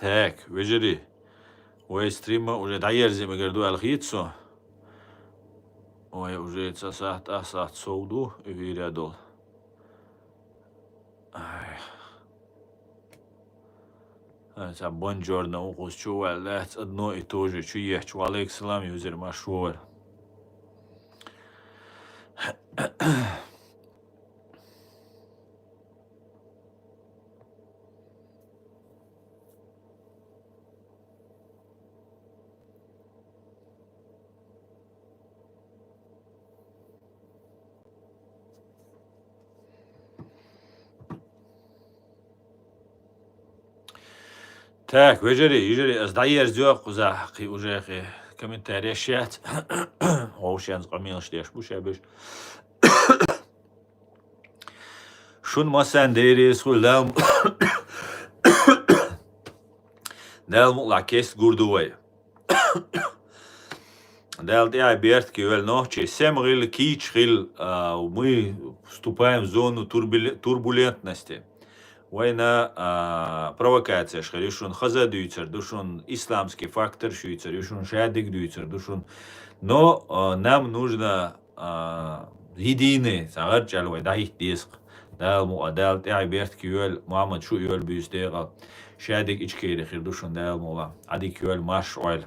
Так, вежери. Ой, стрима уже доерзи мы горду алхицу. Ой, уже это саат соуду и вирядол. Это бонжорно укус чувал, это одно и то же. Чуех, чувалек салам юзер машуар. Так, вежери, сдаер зёк за уже комментарий шат. Оушенс камил штеш бушебеш. Шун масан дери сулам. Дал лакес гурдуй. Дал я берт кивел ночи. 7 рил кичрил, мы вступаем в зону турбулентности. Война провокация шхаришун хаза дүйцер, душун исламский фактор шүйцер, душун шадик дүйцер, душун. Но нам нужно единый, сагар чалвай, да их диск, дал муадал, я берт кюэл, Мухаммад шу юэл бүйстега, шадик ичкейрихир, душун дал мула, адик юэл маш ойл.